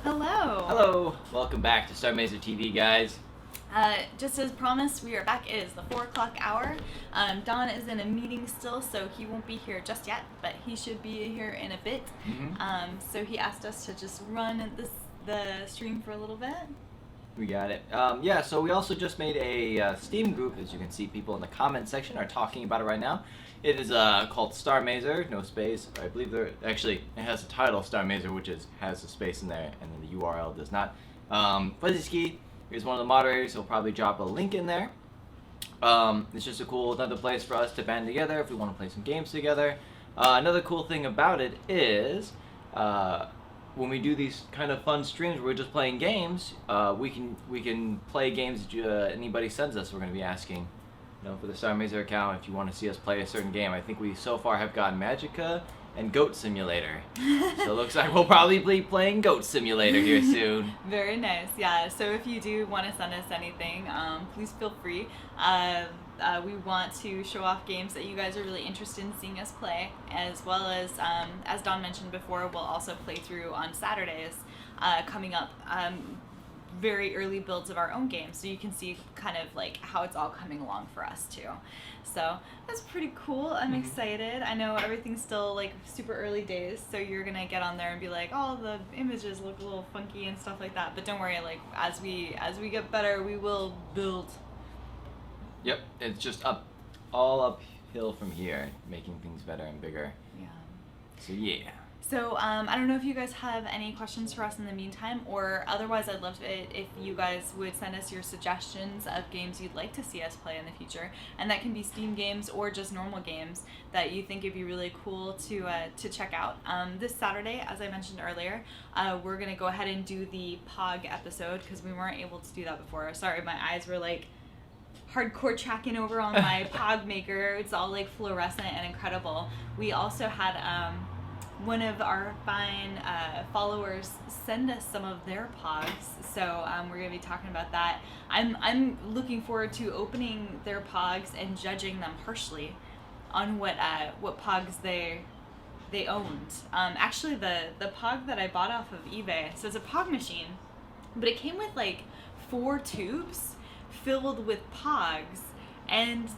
Hello. Hello. Welcome back to Starr Mazer TV, guys. Just as promised, we are back. It is the 4 o'clock hour. Don is in a meeting still, so he won't be here just yet, but he should be here in a bit. So he asked us to just run the stream for a little bit. We got it. Yeah, so we also just made a Steam group. As you can see, people in the comment section are talking about it right now. It is called Starr Mazer, no space. I believe it has a title, Starr Mazer, which has a space in there, and then the URL does not. Fuzzy is one of the moderators. He'll probably drop a link in there. It's just another place for us to band together if we want to play some games together. Another cool thing about it is when we do these kind of fun streams where we're just playing games, we can play games that anybody sends us. We're going to be asking, for the Starr Mazer account, if you want to see us play a certain game. I think we so far have gotten Magica and Goat Simulator. So it looks like we'll probably be playing Goat Simulator here soon. Very nice, yeah. So if you do want to send us anything, please feel free. We want to show off games that you guys are really interested in seeing us play, as well as Don mentioned before, we'll also play through on Saturdays coming up. Very early builds of our own games, so you can see kind of like how it's all coming along for us too. So that's pretty cool. I'm excited. I know everything's still like super early days, so you're gonna get on there and be like, oh, the images look a little funky and stuff like that, but don't worry, like as we get better, we will build. Yep, it's just all uphill from here, making things better and bigger. Yeah. So yeah. So I don't know if you guys have any questions for us in the meantime, or otherwise I'd love it if you guys would send us your suggestions of games you'd like to see us play in the future, and that can be Steam games or just normal games that you think it'd be really cool to check out. This Saturday, as I mentioned earlier, we're gonna go ahead and do the Pog episode because we weren't able to do that before. Sorry, my eyes were like hardcore tracking over on my Pog maker. It's all like fluorescent and incredible. We also had one of our fine followers send us some of their Pogs, so we're going to be talking about that. I'm looking forward to opening their Pogs and judging them harshly on what Pogs they owned. Actually, the Pog that I bought off of eBay, so it's a Pog machine, but it came with like 4 tubes filled with Pogs, and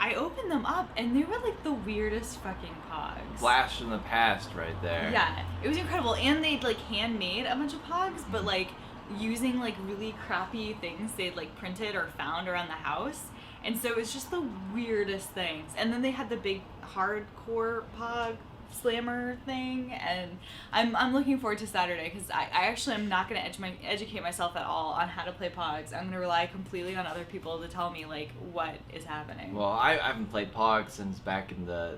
I opened them up, and they were like the weirdest fucking Pogs. Blast from the past right there. Yeah, it was incredible. And they'd like handmade a bunch of Pogs, but like using like really crappy things they'd like printed or found around the house. And so it was just the weirdest things. And then they had the big hardcore Pog slammer thing, and I'm looking forward to Saturday because I actually am not going to educate myself at all on how to play Pogs. I'm going to rely completely on other people to tell me like what is happening. Well, I haven't played Pogs since back in the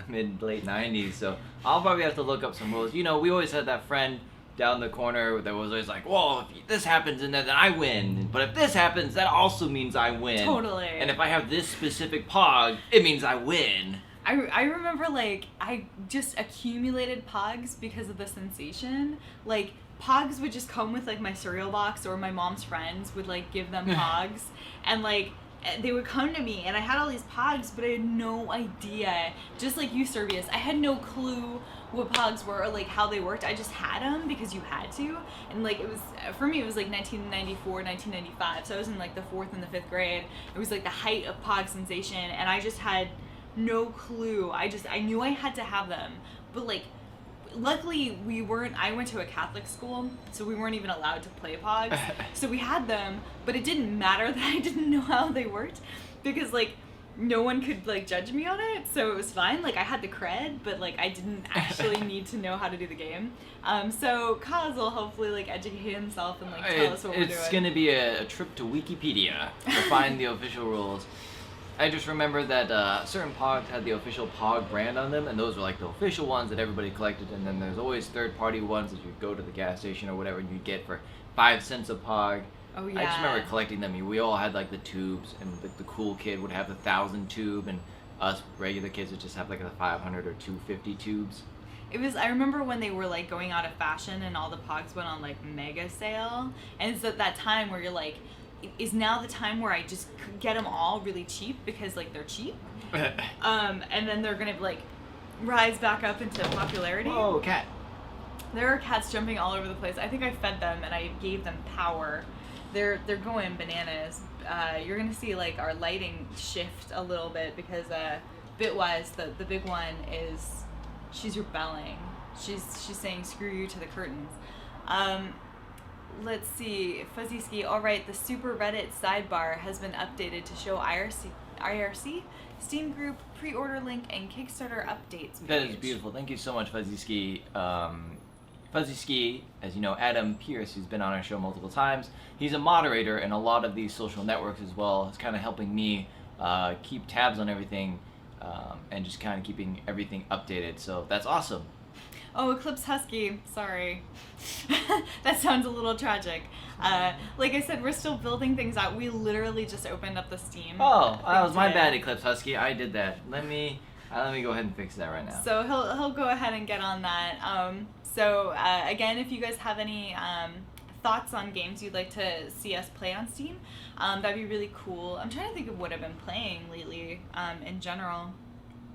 late 90s, so I'll probably have to look up some rules. We always had that friend down the corner that was always like, well, if this happens in there, then I win. But if this happens, that also means I win. Totally. And if I have this specific Pog, it means I win. I remember, like, I just accumulated Pogs because of the sensation. Like, Pogs would just come with, like, my cereal box, or my mom's friends would, like, give them Pogs. And, like, they would come to me, and I had all these Pogs, but I had no idea. Just like you, Servius, I had no clue what Pogs were or, like, how they worked. I just had them because you had to. And, like, for me, it was, like, 1994, 1995. So I was in, like, the 4th and the 5th grade. It was, like, the height of Pog sensation, and I just had no clue. I knew I had to have them, but like luckily I went to a Catholic school, so we weren't even allowed to play Pogs. So we had them, but it didn't matter that I didn't know how they worked because like no one could like judge me on it, so it was fine. Like I had the cred, but like I didn't actually need to know how to do the game. So Kaz will hopefully like educate himself and like tell us what we're doing. It's gonna be a trip to Wikipedia to find the official rules. I just remember that certain Pogs had the official Pog brand on them, and those were like the official ones that everybody collected, and then there's always third-party ones that you'd go to the gas station or whatever and you'd get for 5 cents a Pog. Oh yeah. I just remember collecting them. We all had like the tubes, and the cool kid would have the 1,000 tube, and us regular kids would just have like the 500 or 250 tubes. I remember when they were like going out of fashion and all the Pogs went on like mega sale, and it's at that time where you're like, is now the time where I just get them all really cheap because like they're cheap, and then they're gonna like rise back up into popularity. Whoa, cat. There are cats jumping all over the place. I think I fed them and I gave them power. They're going bananas. You're gonna see like our lighting shift a little bit because Bitwise, the big one, is she's rebelling. She's saying screw you to the curtains. Let's see, Fuzzy Ski. All right, the Super Reddit sidebar has been updated to show IRC, Steam group, pre-order link, and Kickstarter updates page. That is beautiful. Thank you so much, Fuzzy Ski. Fuzzy Ski, as you know, Adam Pierce, who's been on our show multiple times, he's a moderator in a lot of these social networks as well. He's kind of helping me keep tabs on everything and just kind of keeping everything updated. So that's awesome. Oh, Eclipse Husky. Sorry. That sounds a little tragic. Like I said, we're still building things out. We literally just opened up the Steam. Oh, that was my today. bad, Eclipse Husky. I did that. Let me go ahead and fix that right now. So he'll go ahead and get on that. Again, if you guys have any thoughts on games you'd like to see us play on Steam, that'd be really cool. I'm trying to think of what I've been playing lately in general.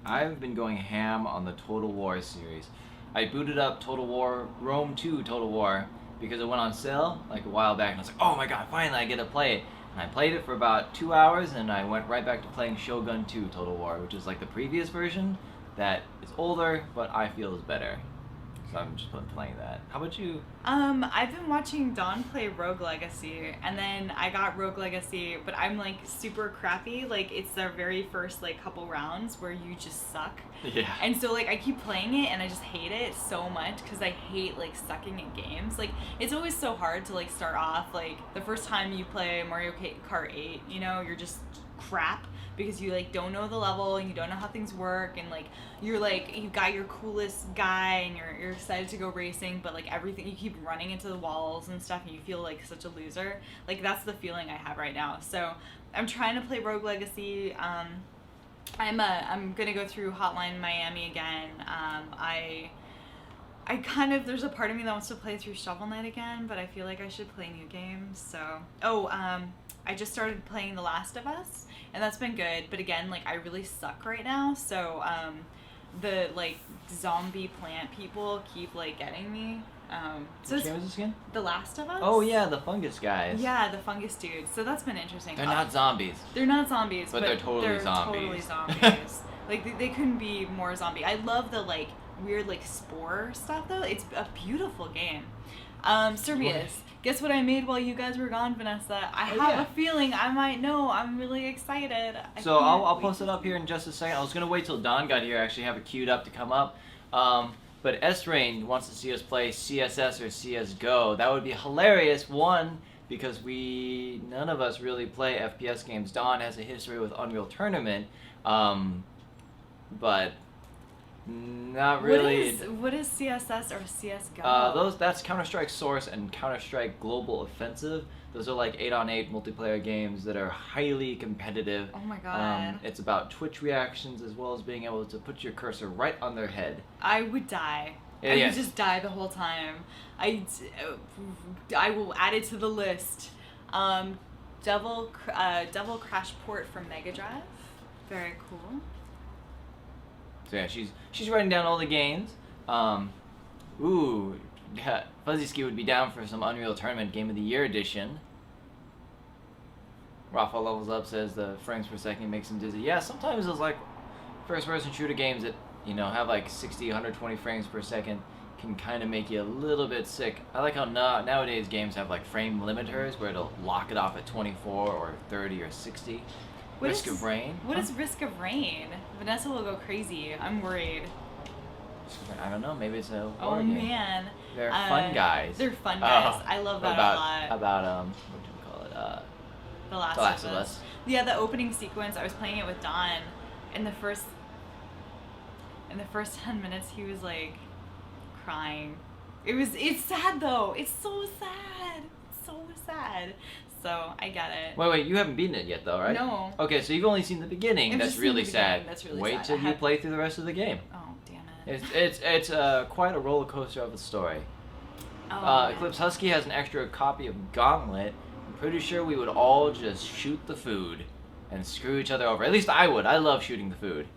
I've been going ham on the Total War series. I booted up Total War, Rome 2 Total War, because it went on sale like a while back, and I was like, oh my god, finally I get to play it. And I played it for about 2 hours, and I went right back to playing Shogun 2 Total War, which is like the previous version that is older, but I feel is better. So I'm just playing that. How about you? I've been watching Dawn play Rogue Legacy, and then I got Rogue Legacy, but I'm like super crappy. Like it's their very first like couple rounds where you just suck. Yeah. And so like I keep playing it and I just hate it so much because I hate like sucking at games. Like it's always so hard to like start off. Like the first time you play Mario Kart 8, you know, you're just crap because you like don't know the level and you don't know how things work, and like you're like you got your coolest guy and you're excited to go racing, but like everything you keep running into the walls and stuff and you feel like such a loser. Like that's the feeling I have right now. So I'm trying to play Rogue Legacy. I'm gonna go through Hotline Miami again. I kind of, there's a part of me that wants to play through Shovel Knight again, but I feel like I should play new games. So I just started playing The Last of Us, and that's been good, but again, like I really suck right now, so the like zombie plant people keep like getting me. So Which game is this again? The Last of Us? Oh yeah, the fungus guys. Yeah, the fungus dudes. So that's been interesting. They're not zombies. They're not zombies, But they're totally zombies. Totally zombies. Like they couldn't be more zombie. I love the like weird like spore stuff though. It's a beautiful game. Serbius. Guess what I made while you guys were gone, Vanessa? I have a feeling I might know. I'm really excited. So I'll post it up here in just a second. I was gonna wait till Don got here. I actually have it queued up to come up. But S-Rain wants to see us play CSS or CSGO. That would be hilarious. One, because none of us really play FPS games. Don has a history with Unreal Tournament, but not really. What is CSS or CSGO? That's Counter-Strike Source and Counter-Strike Global Offensive. Those are like 8-on-8 multiplayer games that are highly competitive. Oh my god. It's about Twitch reactions as well as being able to put your cursor right on their head. I would die. Yeah, I would just die the whole time. I will add it to the list. Devil Crash Port from Mega Drive. Very cool. So yeah, she's writing down all the games. Fuzzy Ski would be down for some Unreal Tournament Game of the Year edition. Rafa Levels Up says the frames per second makes him dizzy. Yeah, sometimes those like first-person shooter games that have like 60, 120 frames per second can kind of make you a little bit sick. I like how nowadays games have like frame limiters where it'll lock it off at 24 or 30 or 60. Risk of Rain? What is Risk of Rain? Vanessa will go crazy. I'm worried. I don't know. Maybe it's a horror game. Man. They're fun guys. They're fun guys. I love that a lot. About, what do we call it? The Last of Us. Yeah, the opening sequence, I was playing it with Don. In the first 10 minutes, he was like crying. It's sad though. It's so sad. It's so sad. So I get it. Wait, you haven't beaten it yet though, right? No. Okay, so you've only seen the beginning. That's really sad. That's really Wait sad. till you play through the rest of the game. Oh, damn it. It's quite a roller coaster of a story. Eclipse Husky has an extra copy of Gauntlet. I'm pretty sure we would all just shoot the food and screw each other over. At least I would. I love shooting the food.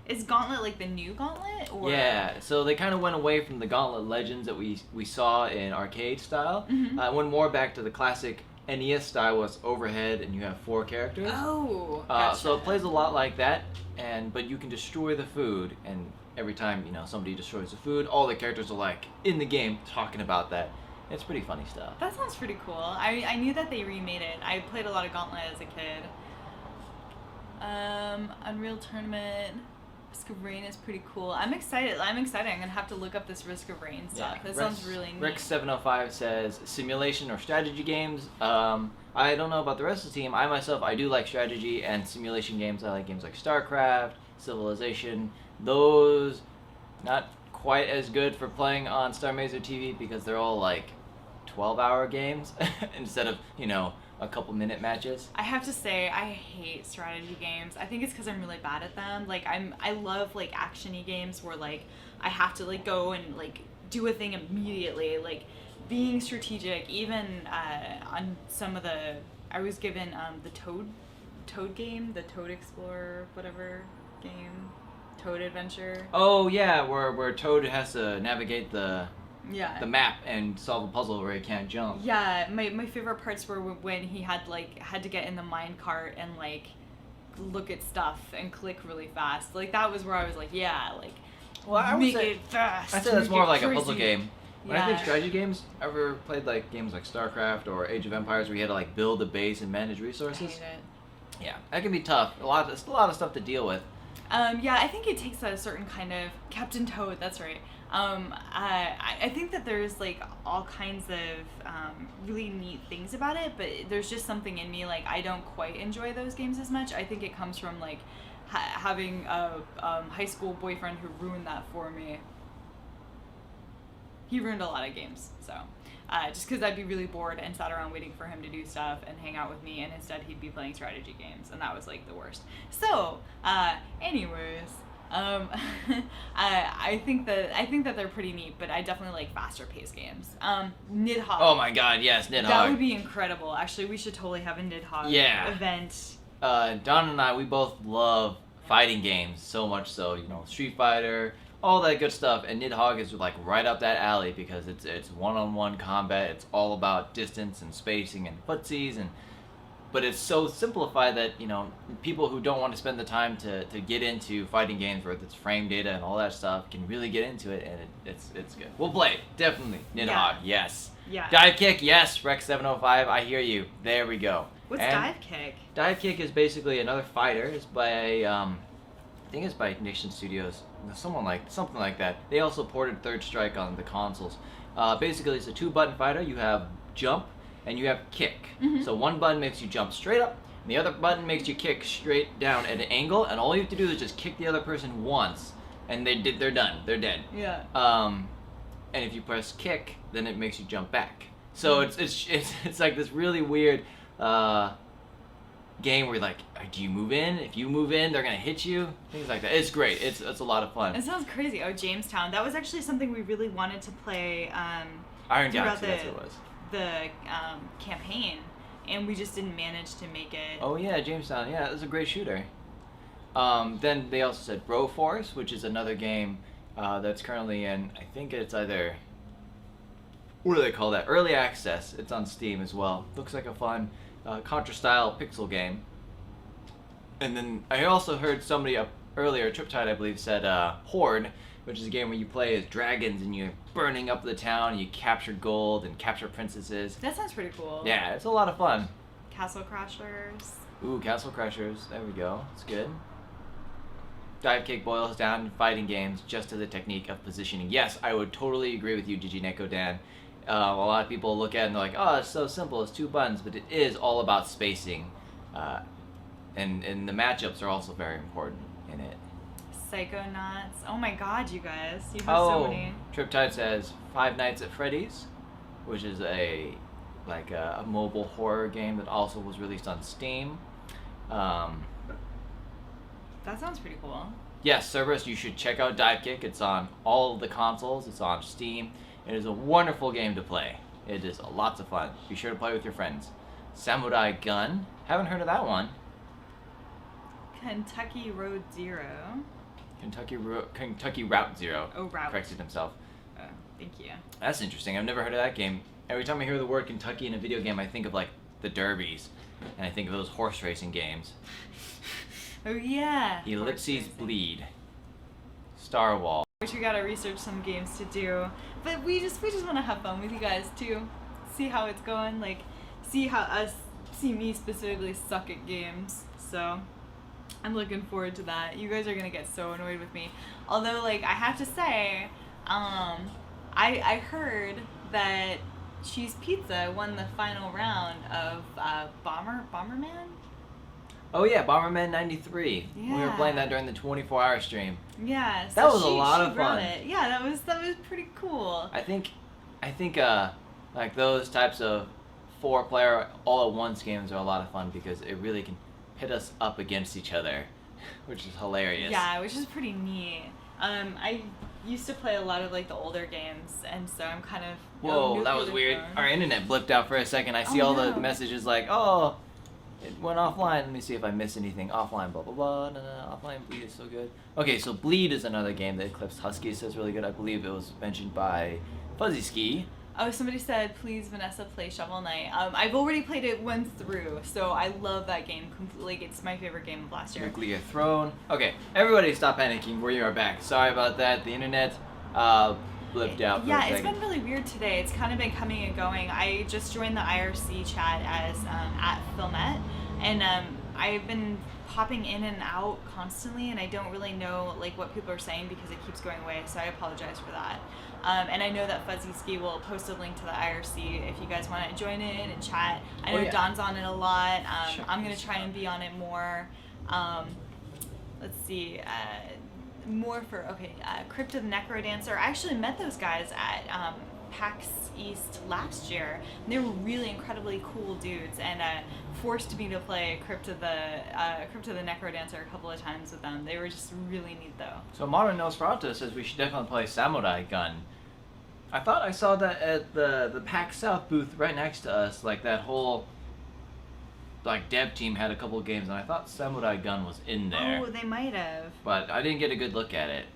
Is Gauntlet like the new Gauntlet? Or? Yeah, so they kind of went away from the Gauntlet Legends that we saw in arcade style. Went more back to the classic NES style, was overhead and you have 4 characters. Oh, gotcha. So it plays a lot like that, but you can destroy the food, and every time somebody destroys the food, all the characters are like in the game talking about that. It's pretty funny stuff. That sounds pretty cool. I knew that they remade it. I played a lot of Gauntlet as a kid. Unreal Tournament. Risk of Rain is pretty cool. I'm excited. I'm gonna have to look up this Risk of Rain stuff. That sounds really neat. Rex705 says simulation or strategy games. I don't know about the rest of the team. I do like strategy and simulation games. I like games like StarCraft, Civilization. Those not quite as good for playing on Starr Mazer TV because they're all like 12-hour games instead of a couple minute matches. I have to say, I hate strategy games. I think it's because I'm really bad at them. Like I love like actiony games where like I have to like go and like do a thing immediately. Like being strategic. Even on some of I was given the Toad game, the Toad Explorer, whatever game, Toad Adventure. Oh yeah, where Toad has to navigate the map and solve a puzzle where he can't jump. Yeah, my favorite parts were when he had to get in the minecart and like look at stuff and click really fast. Like that was where I was like, make it fast. I'd say that's more like a puzzle game. When I think Yeah. strategy games, ever played like games like StarCraft or Age of Empires where you had to like build a base and manage I resources? hate it. Yeah, that can be tough. It's a lot of stuff to deal with. I think it takes a certain kind of Captain Toad. That's right. I think that there's like all kinds of really neat things about it, but there's just something in me like I don't quite enjoy those games as much. I think it comes from like having a high school boyfriend who ruined that for me. He ruined a lot of games, so just because I'd be really bored and sat around waiting for him to do stuff and hang out with me, and instead he'd be playing strategy games, and that was like the worst. So, anyways. I think that they're pretty neat, but I definitely like faster paced games. Nidhogg. Oh my god, yes, Nidhogg. That would be incredible. Actually, we should totally have a Nidhogg event. Don and I, we both love fighting games so much so, Street Fighter, all that good stuff, and Nidhogg is like right up that alley because it's one-on-one combat. It's all about distance and spacing and footsies but it's so simplified that people who don't want to spend the time to get into fighting games where it's frame data and all that stuff can really get into it, and it's good. We'll play it, definitely. Nidhogg, yes. Yeah. Dive Kick, yes. Rex705, I hear you. There we go. What's Dive Kick? Dive Kick is basically another fighter. It's by I think it's by Nixon Studios, something like that. They also ported Third Strike on the consoles. Basically, it's a 2-button fighter. You have jump and you have kick. So one button makes you jump straight up, and the other button makes you kick straight down at an angle, and all you have to do is just kick the other person once, and they're done. They're dead. Yeah. And if you press kick, then it makes you jump back. So it's like this really weird game where you're like, do you move in? If you move in, they're gonna hit you. Things like that. It's great. It's a lot of fun. It sounds crazy. Oh, Jamestown. That was actually something we really wanted to play. Iron Galaxy, that's what it was. The campaign, and we just didn't manage to make it. Oh yeah, Jamestown. Yeah, it was a great shooter. Then they also said Broforce, which is another game that's currently in, I think it's either, what do they call that? Early access. It's on Steam as well. Looks like a fun Contra-style pixel game. And then I also heard somebody up earlier, Triptide I believe, said Horde, which is a game where you play as dragons and you're burning up the town and you capture gold and capture princesses. That sounds pretty cool. Yeah, it's a lot of fun. Castle Crashers. Ooh, Castle Crashers. There we go. It's good. Dive Kick boils down in fighting games just to the technique of positioning. Yes, I would totally agree with you, Jijineko Dan. A lot of people look at it and they're like, oh, it's so simple, it's 2 buttons, but it is all about spacing. And the matchups are also very important in it. Psychonauts. Oh my god, you guys. You have so many. Triptide says Five Nights at Freddy's, which is a mobile horror game that also was released on Steam. That sounds pretty cool. Yes, Cerberus, you should check out Dive Kick. It's on all of the consoles. It's on Steam. It is a wonderful game to play. It is lots of fun. Be sure to play with your friends. Samurai Gun. Haven't heard of that one. Kentucky Road Zero. Kentucky Route Zero. Oh, Route. Corrected himself. Oh, thank you. That's interesting. I've never heard of that game. Every time I hear the word Kentucky in a video game, I think of like the Derbies, and I think of those horse racing games. Oh yeah. Ellipses Bleed. Star Wall. Which we gotta research some games to do, but we just want to have fun with you guys too. See how it's going. Like, see me specifically suck at games. So I'm looking forward to that. You guys are gonna get so annoyed with me. Although, like, I have to say, I heard that Cheese Pizza won the final round of Bomberman. Oh yeah, Bomberman 93. Yeah. We were playing that during the 24-hour stream. Yeah. So That was a lot of fun. It. Yeah, that was pretty cool. I think like those types of 4-player all-at-once games are a lot of fun because it really can pit us up against each other, which is hilarious. Yeah, which is pretty neat. I used to play a lot of like the older games, and so I'm kind of. Whoa, that was weird. Phone. Our internet blipped out for a second. I see all the messages like, oh, it went offline. Let me see if I missed anything. Offline, blah, blah, blah. No, offline Bleed is so good. Okay, so Bleed is another game that Eclipse Husky says really good. I believe it was mentioned by Fuzzy Ski. Oh, somebody said, please, Vanessa, play Shovel Knight. I've already played it once through, so I love that game completely. It's my favorite game of last year. Nuclear Throne. Okay, everybody stop panicking. We are back. Sorry about that. The internet blipped out for a second. It's been really weird today. It's kind of been coming and going. I just joined the IRC chat as at Filmet, and I've been popping in and out constantly, and I don't really know like what people are saying because it keeps going away, so I apologize for that. And I know that Fuzzy Ski will post a link to the IRC if you guys want to join in and chat. I know Don's on it a lot. Sure. I'm going to try and be on it more. Let's see. Crypt of the Necrodancer. I actually met those guys at PAX East last year. And they were really incredibly cool dudes, and forced me to play Crypt of the Necrodancer a couple of times with them. They were just really neat though. So Modern Nosferatu says we should definitely play Samurai Gun. I thought I saw that at the PAX South booth right next to us. Like that whole dev team had a couple of games, and I thought Samurai Gun was in there. Oh, they might have. But I didn't get a good look at it.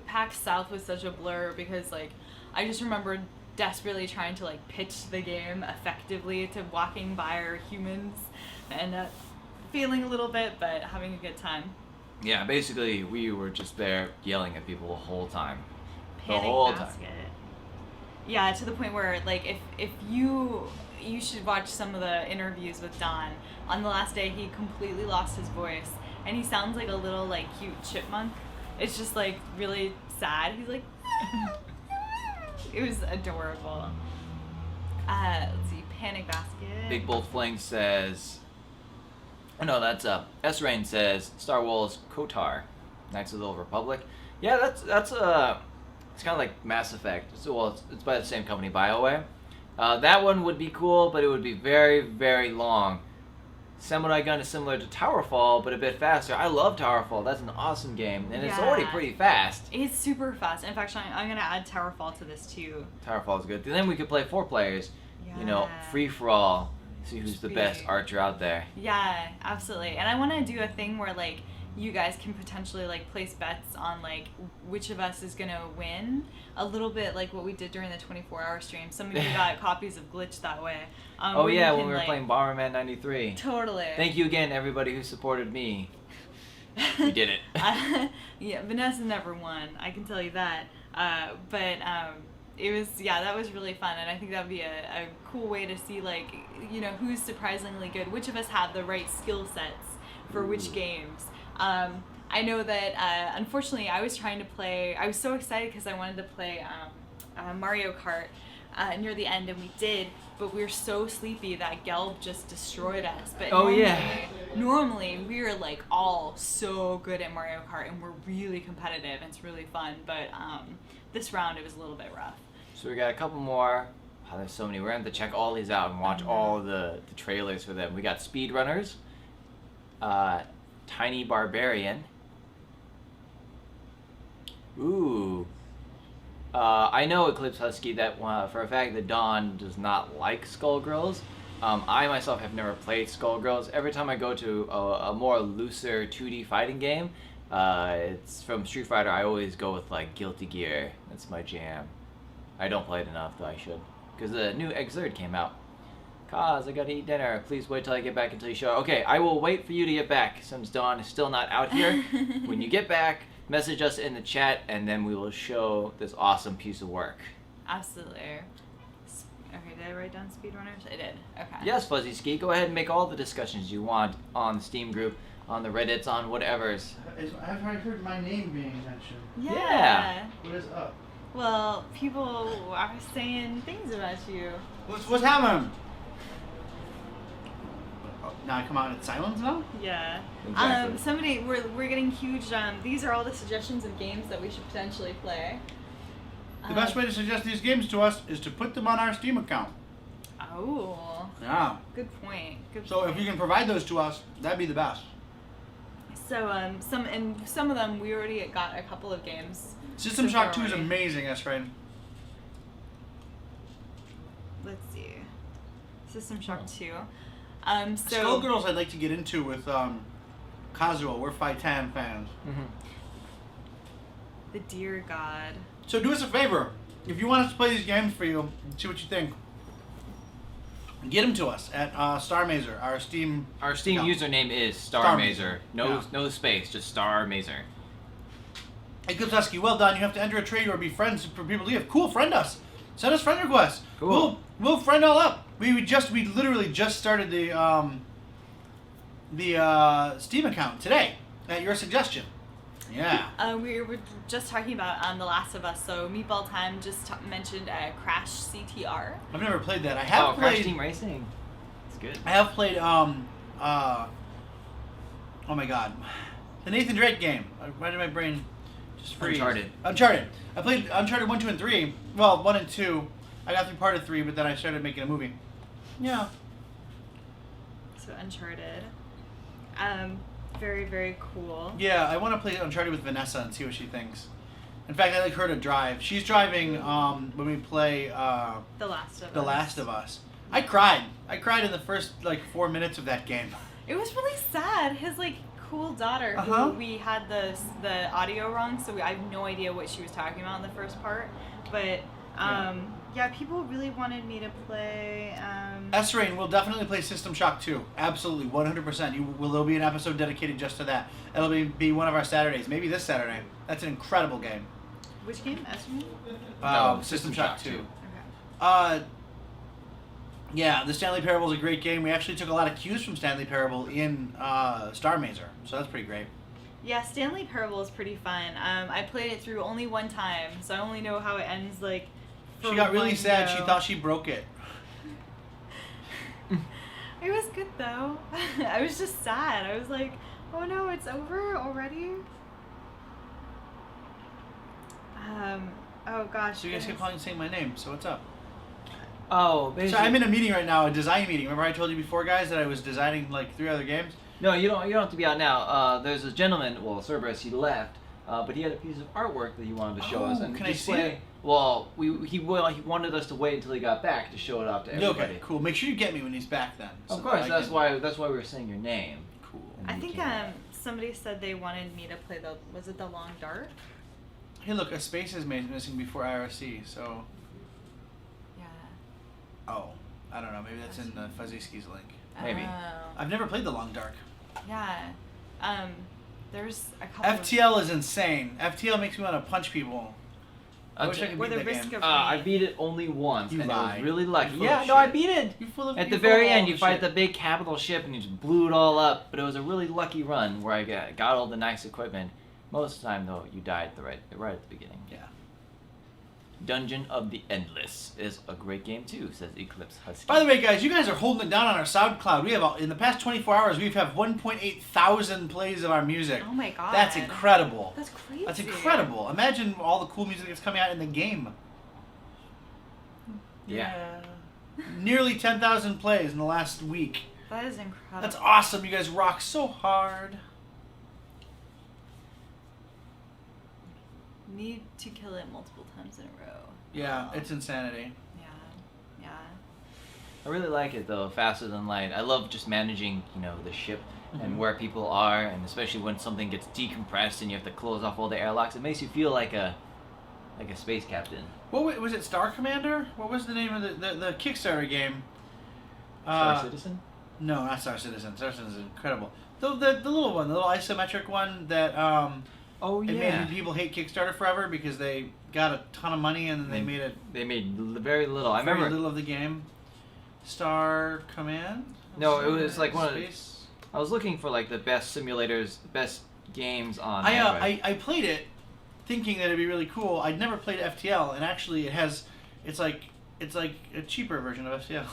PAX South was such a blur because I just remember desperately trying to pitch the game effectively to walking by our humans, and failing a little bit, but having a good time. Yeah, basically we were just there yelling at people the whole time. Panic the whole basket. time. Yeah, to the point where if you should watch some of the interviews with Don. On the last day, he completely lost his voice, and he sounds like a little cute chipmunk. It's just really sad. He's like. It was adorable. Let's see, Panic Basket. Big Bold Fling says, no, that's S-Rain says Star Wars KOTOR, Knights of the Old Republic. Yeah, that's it's kind of like Mass Effect. It's by the same company, BioWare. That one would be cool, but it would be very, very long. Samurai Gun is similar to Towerfall, but a bit faster. I love Towerfall. That's an awesome game, and it's already pretty fast. It's super fast. In fact, I'm going to add Towerfall to this too. Towerfall is good. And then we could play 4 players. Yeah. You know, free for all. See who's the best archer out there. Yeah, absolutely. And I want to do a thing where you guys can potentially place bets on which of us is gonna win, a little bit like what we did during the 24-hour stream. Some of you got copies of Glitch that way. Oh yeah, when we were playing Bomberman 93. Totally. Thank you again, everybody who supported me. We did it. Yeah, Vanessa never won, I can tell you that. But it was, that was really fun, and I think that would be a cool way to see who's surprisingly good, which of us have the right skill sets for which games. I know that, unfortunately, I was so excited because I wanted to play Mario Kart near the end, and we did, but we were so sleepy that Gelb just destroyed us. But normally we're all so good at Mario Kart, and we're really competitive, and it's really fun, but this round it was a little bit rough. So we got a couple more. Oh, there's so many. We're going to have to check all these out and watch all the trailers for them. We got Speedrunners. Tiny Barbarian. Ooh. I know Eclipse Husky that for a fact that Dawn does not like Skullgirls. I myself have never played Skullgirls. Every time I go to a more looser 2D fighting game, It's from Street Fighter. I always go with like Guilty Gear. That's my jam. I don't play it enough, though I should. Because the new Xrd came out. Kaz, I gotta eat dinner. Please wait till I get back until you show. Okay, I will wait for you to get back since Dawn is still not out here. When you get back, message us in the chat, and then we will show this awesome piece of work. Absolutely. Okay, did I write down speedrunners? I did. Okay. Yes, Fuzzy Ski, go ahead and make all the discussions you want on the Steam group, on the Reddits, on whatever's. I've heard my name being mentioned. Yeah. What is up? Well, people are saying things about you. What's happening? Oh, now I come out in silence now? Yeah. Exactly. We're getting huge. These are all the suggestions of games that we should potentially play. The best way to suggest these games to us is to put them on our Steam account. Oh. Yeah. Good point. So if you can provide those to us, that'd be the best. So some of them we already got a couple of games. System Shock 2 is amazing, S-Rain. Let's see. System Shock 2. Skullgirls I'd like to get into with Kazuo. We're Fightan fans. Mm-hmm. The Dear God. So do us a favor. If you want us to play these games for you, see what you think. Get them to us at Starr Mazer, our Steam. Our Steam username is Starr Mazer. No space, just Starr Mazer. Hey, Kuzeski, well done. You have to enter a trade or be friends for people to leave. Cool, friend us. Send us friend requests. Cool. We'll friend all up. We literally just started the Steam account today at your suggestion. Yeah. We were just talking about The Last of Us. So Meatball Time just mentioned Crash CTR. I've never played that. I have played Crash Team Racing. It's good. I have played oh my god, the Nathan Drake game. Why did my brain just freeze? Uncharted. I played Uncharted 1, 2, and 3. Well, 1 and 2. I got through part of 3, but then I started making a movie. Yeah. So Uncharted. Very, very cool. Yeah, I want to play Uncharted with Vanessa and see what she thinks. In fact, I'd like her to drive. She's driving when we play The Last of Us. The Last of Us. I cried. I cried in the first 4 minutes of that game. It was really sad. His cool daughter, who we had the audio wrong, so I have no idea what she was talking about in the first part. But yeah, people really wanted me to play. S-Rain will definitely play System Shock 2. Absolutely, 100%. There'll be an episode dedicated just to that. It'll be one of our Saturdays. Maybe this Saturday. That's an incredible game. Which game? S-Rain? No, System Shock 2. Okay. Yeah, the Stanley Parable is a great game. We actually took a lot of cues from Stanley Parable in Starr Mazer, so that's pretty great. Yeah, Stanley Parable is pretty fun. I played it through only one time, so I only know how it ends. She got really sad. She thought she broke it. It was good though. I was just sad. I was like, oh no, it's over already? Oh gosh. So you guys keep saying my name, so what's up? Oh, basically. So I'm in a meeting right now, a design meeting. Remember I told you before, guys, that I was designing 3 other games? No, you don't have to be out now. There's a gentleman, well, Cerberus, he left, but he had a piece of artwork that he wanted to show us. And can I see it? Well, he wanted us to wait until he got back to show it off to everybody. Okay, cool. Make sure you get me when he's back then. Of course, that's why we were saying your name. Cool. I think somebody said they wanted me to play was it the Long Dart? Hey, look, a space is missing before IRC, so. Yeah. Oh, I don't know. Maybe that's in the Fuzzy Skis link. Maybe. I've never played the Long Dark. Yeah. There's a couple. FTL is insane. FTL makes me want to punch people. I wish I could beat that game. I beat it only once, You and lie. I was really lucky. You're full Yeah, of no, I shit. beat it. At the very end, you fight the big capital ship, and you just blew it all up. But it was a really lucky run where I got all the nice equipment. Most of the time, though, you died right at the beginning. Yeah. Dungeon of the Endless is a great game too, says Eclipse Husky. By the way, guys, you guys are holding it down on our SoundCloud. We have in the past 24 hours, we've had 1.8 thousand plays of our music. Oh my god. That's incredible. That's crazy. That's incredible. Imagine all the cool music that's coming out in the game. Yeah. Nearly 10,000 plays in the last week. That is incredible. That's awesome. You guys rock so hard. Need to kill it multiple times in a row. Yeah, it's insanity. Yeah. I really like it though, Faster Than Light. I love just managing, the ship and where people are, and especially when something gets decompressed and you have to close off all the airlocks. It makes you feel like a space captain. What was it? Star Commander? What was the name of the Kickstarter game? Star Citizen? No, not Star Citizen. Star Citizen is incredible. The little one, the little isometric one that oh yeah. It made people hate Kickstarter forever because they got a ton of money and then they made very little. I remember very little of the game. Star Command? No, it was like one of Space? I was looking for like the best simulators, best games on I played it thinking that it'd be really cool. I'd never played FTL, and actually it's like a cheaper version of FTL.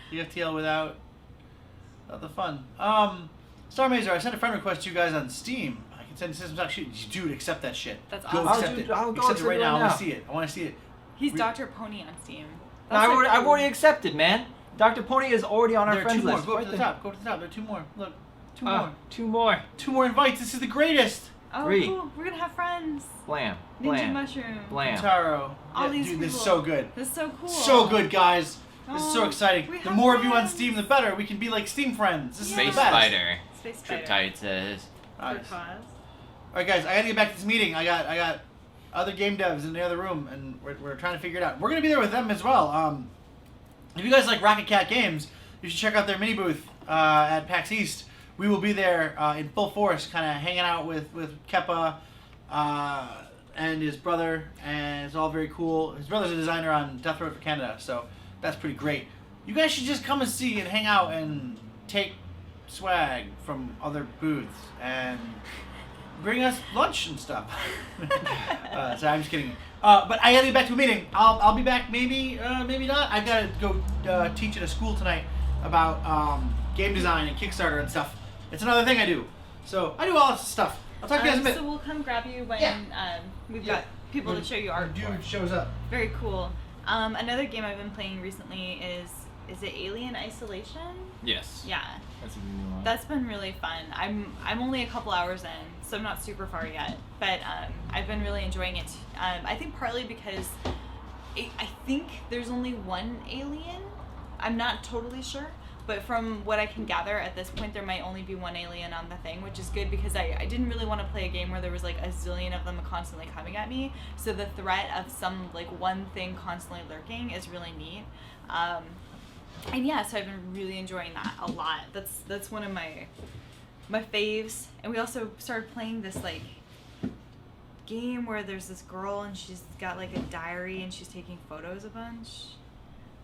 The FTL without the fun. Starr Mazer, I sent a friend request to you guys on Steam. I can send System Shock. Dude, accept that shit. That's Go awesome. accept it. I'll go accept it right now. now. I want to see it. He's Dr. Pony on Steam. No, I've already accepted, man. Dr. Pony is already on our There are friends two more. list. Go up to the top. Go to the top. There are two more. Look. Two more. Two more. Two more invites. This is the greatest. Oh, 3. cool. We're going to have friends. Blam. Ninja Blam. Mushroom. Blam. Taro. All Yeah, these dude, this is people. so good. This is so cool. So good, guys. This is so Oh, exciting. we The have more of you on friends. Steam, the better. We can be like Steam friends. This is Space the best. Spider. Space Spider. Triptide says. Nice. For cause. All right, guys. I gotta get back to this meeting. I got other game devs in the other room, and we're trying to figure it out. We're gonna be there with them as well. If you guys like Rocket Cat games, you should check out their mini booth at PAX East. We will be there in full force, kind of hanging out with Keppa and his brother, and it's all very cool. His brother's a designer on Death Road for Canada, so that's pretty great. You guys should just come and see and hang out and take swag from other booths and bring us lunch and stuff. Sorry, I'm just kidding. But I gotta get back to a meeting. I'll be back maybe not. I gotta go teach at a school tonight about game design and Kickstarter and stuff. It's another thing I do. So I do all this stuff. I'll talk to you guys in a minute. So we'll come grab you when we've got people to show you art. Dude shows up. Very cool. Another game I've been playing recently is it Alien Isolation? Yes. Yeah. That's a new one. That's been really fun. I'm only a couple hours in, so I'm not super far yet. But I've been really enjoying it. I think partly because I think there's only one alien. I'm not totally sure. But from what I can gather at this point, there might only be one alien on the thing, which is good because I didn't really want to play a game where there was like a zillion of them constantly coming at me. So the threat of some like one thing constantly lurking is really neat. And yeah, so I've been really enjoying that a lot. That's one of my faves. And we also started playing this like game where there's this girl and she's got like a diary and she's taking photos a bunch.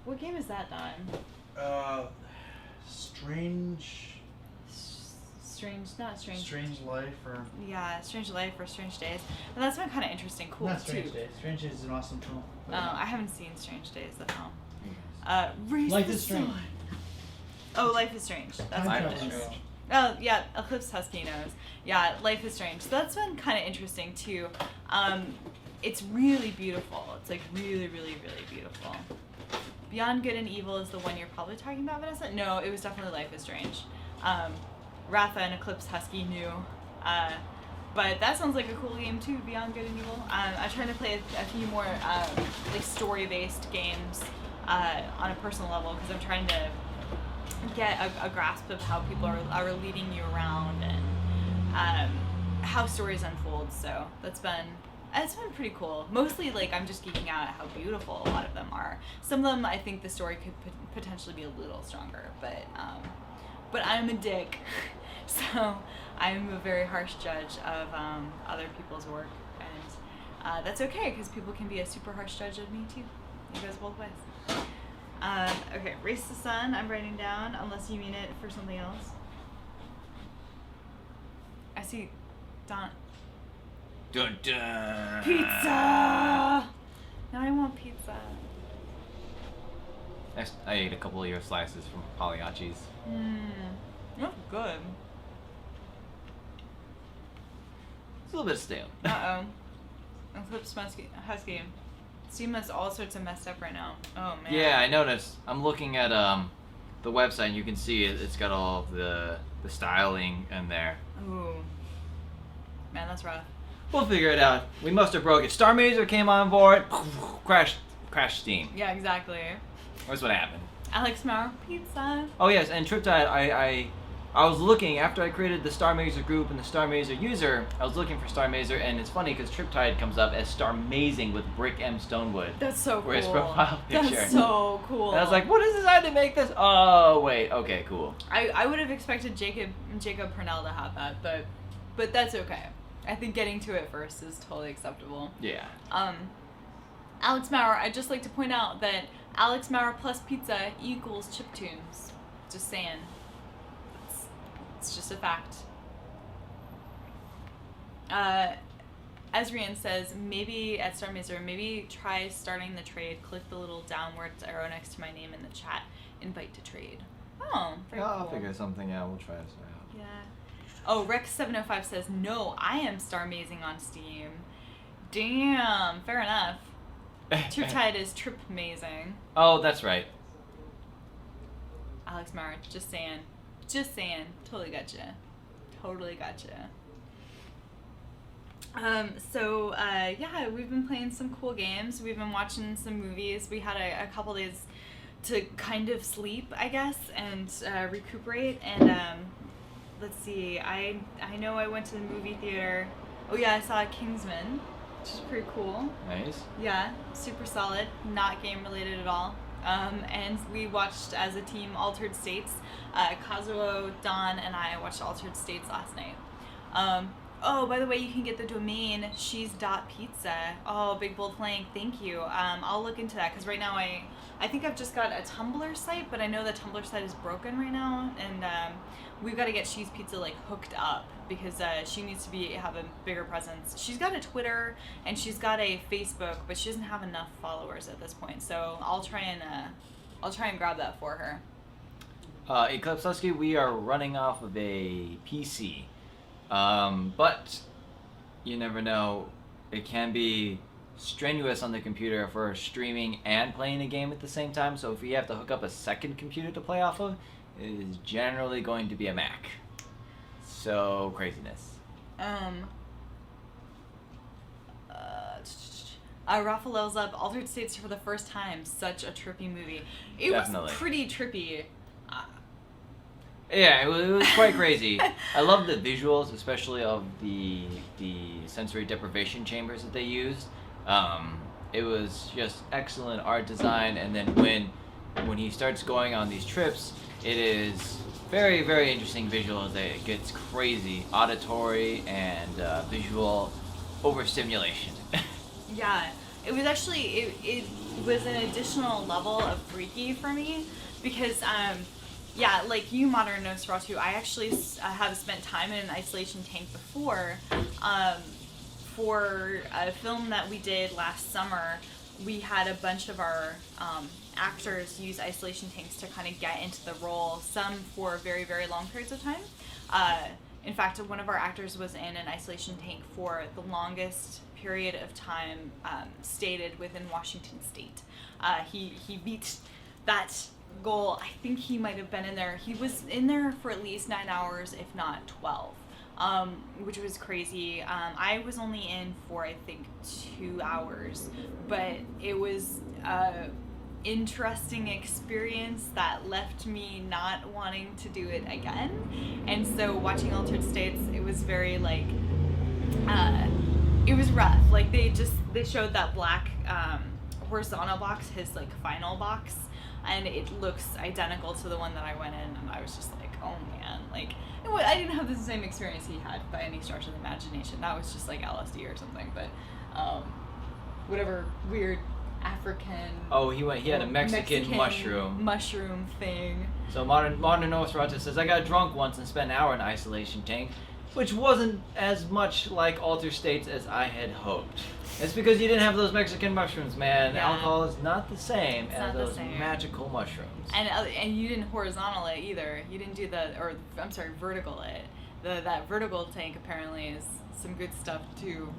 What game is that, Don? Strange Life or... Yeah, Strange Life or Strange Days. And that's been kind of interesting, cool Not too. Strange Days. Strange Days is an awesome tool. Oh, I haven't seen Strange Days at all. Life is Strange. Oh, Life is Strange. That's Life what is it is. Strange. Oh, yeah, Eclipse Husky knows. Yeah, Life is Strange. So that's been kind of interesting too. It's really beautiful. It's like really, really, really beautiful. Beyond Good and Evil is the one you're probably talking about, Vanessa? No, it was definitely Life is Strange. Ratha and Eclipse Husky knew. But that sounds like a cool game too, Beyond Good and Evil. I'm trying to play a few more like story-based games on a personal level because I'm trying to get a grasp of how people are leading you around and how stories unfold. So it's been pretty cool. Mostly like I'm just geeking out at how beautiful a lot of them are. Some of them I think the story could potentially be a little stronger, but I'm a dick, so I'm a very harsh judge of other people's work, and that's okay because people can be a super harsh judge of me too. It goes both ways. Okay, Race the Sun, I'm writing down, unless you mean it for something else. I see Don. Dun, dun. Pizza! Now I want pizza. I ate a couple of your slices from Pagliacci's. That's good. It's a little bit stale. Uh-oh. Eclipse Husky. Steam is all sorts of messed up right now. Oh, man. Yeah, I noticed. I'm looking at the website and you can see it's got all of the styling in there. Ooh. Man, that's rough. We'll figure it out. We must have broke it. Starr Mazer came on board, crashed Steam. Yeah, exactly. That's what happened. Alex Maurer pizza. Oh yes, and Triptide, I was looking after I created the Starr Mazer group and the Starr Mazer user. I was looking for Starr Mazer, and it's funny because Triptide comes up as Starr Mazing with Brick M Stonewood. That's so cool. For his profile picture. That's so cool. And I was like, what is this? I had to make this. Oh wait, okay, cool. I would have expected Jacob Purnell to have that, but that's okay. I think getting to it first is totally acceptable. Yeah. Alex Maurer, I'd just like to point out that Alex Maurer plus pizza equals chiptunes. Just saying. It's just a fact. Ezrian says, maybe at Starr Mazer, maybe try starting the trade. Click the little downwards arrow next to my name in the chat. Invite to trade. Oh, very cool. I'll figure something out. We'll try this out. Yeah. Oh, Rex705 says, no, I am Starr Mazing on Steam. Damn, fair enough. Triptide is Trip Mazing. Oh, that's right. Alex Maurer, just saying. Just saying. Totally gotcha. Totally gotcha. Yeah, we've been playing some cool games. We've been watching some movies. We had a couple days to kind of sleep, I guess, and recuperate. And let's see. I know I went to the movie theater. Oh yeah, I saw Kingsman, which is pretty cool. Nice. Yeah, super solid. Not game related at all. And we watched as a team Altered States. Kazuo, Don, and I watched Altered States last night. Oh, by the way, you can get the domain she's.pizza. Oh, Big Bold Flank, thank you. I'll look into that because right now I think I've just got a Tumblr site, but I know the Tumblr site is broken right now, and we've got to get She's Pizza like hooked up because she needs to have a bigger presence. She's got a Twitter and she's got a Facebook, but she doesn't have enough followers at this point. So I'll try and grab that for her. Eclipse Husky, we are running off of a PC, but you never know. It can be strenuous on the computer for streaming and playing a game at the same time. So if you have to hook up a second computer to play off of, it is generally going to be a Mac. So craziness. Raphael's up. Altered States for the first time. Such a trippy movie. It Definitely. was pretty trippy. Yeah, it was quite crazy. I love the visuals, especially of the sensory deprivation chambers that they used. It was just excellent art design, and then when he starts going on these trips, it is very, very interesting visuals. It gets crazy, auditory and visual overstimulation. Yeah, it was actually it was an additional level of freaky for me because yeah, like you, Modern Nosferatu, I actually have spent time in an isolation tank before. For a film that we did last summer, we had a bunch of our actors use isolation tanks to kind of get into the role, some for very, very long periods of time. In fact, one of our actors was in an isolation tank for the longest period of time stated within Washington State. He beat that goal. I think he might have been in there. He was in there for at least 9 hours, if not 12. Which was crazy. I was only in for, I think, 2 hours, but it was an interesting experience that left me not wanting to do it again. And so watching Altered States, it was very like, it was rough. Like they showed that black horizontal box, his like final box, and it looks identical to the one that I went in, and I was just like, oh man, like, I didn't have the same experience he had by any stretch of the imagination. That was just like LSD or something, but whatever weird African. Oh, he had a Mexican mushroom thing. So Modern Nosferatu says, I got drunk once and spent an hour in an isolation tank, which wasn't as much like Altered States as I had hoped. It's because you didn't have those Mexican mushrooms, man. Yeah. Alcohol is not the same It's as not the those same. magical mushrooms. And you didn't horizontal it either. You didn't do vertical it. That vertical tank apparently is some good stuff too.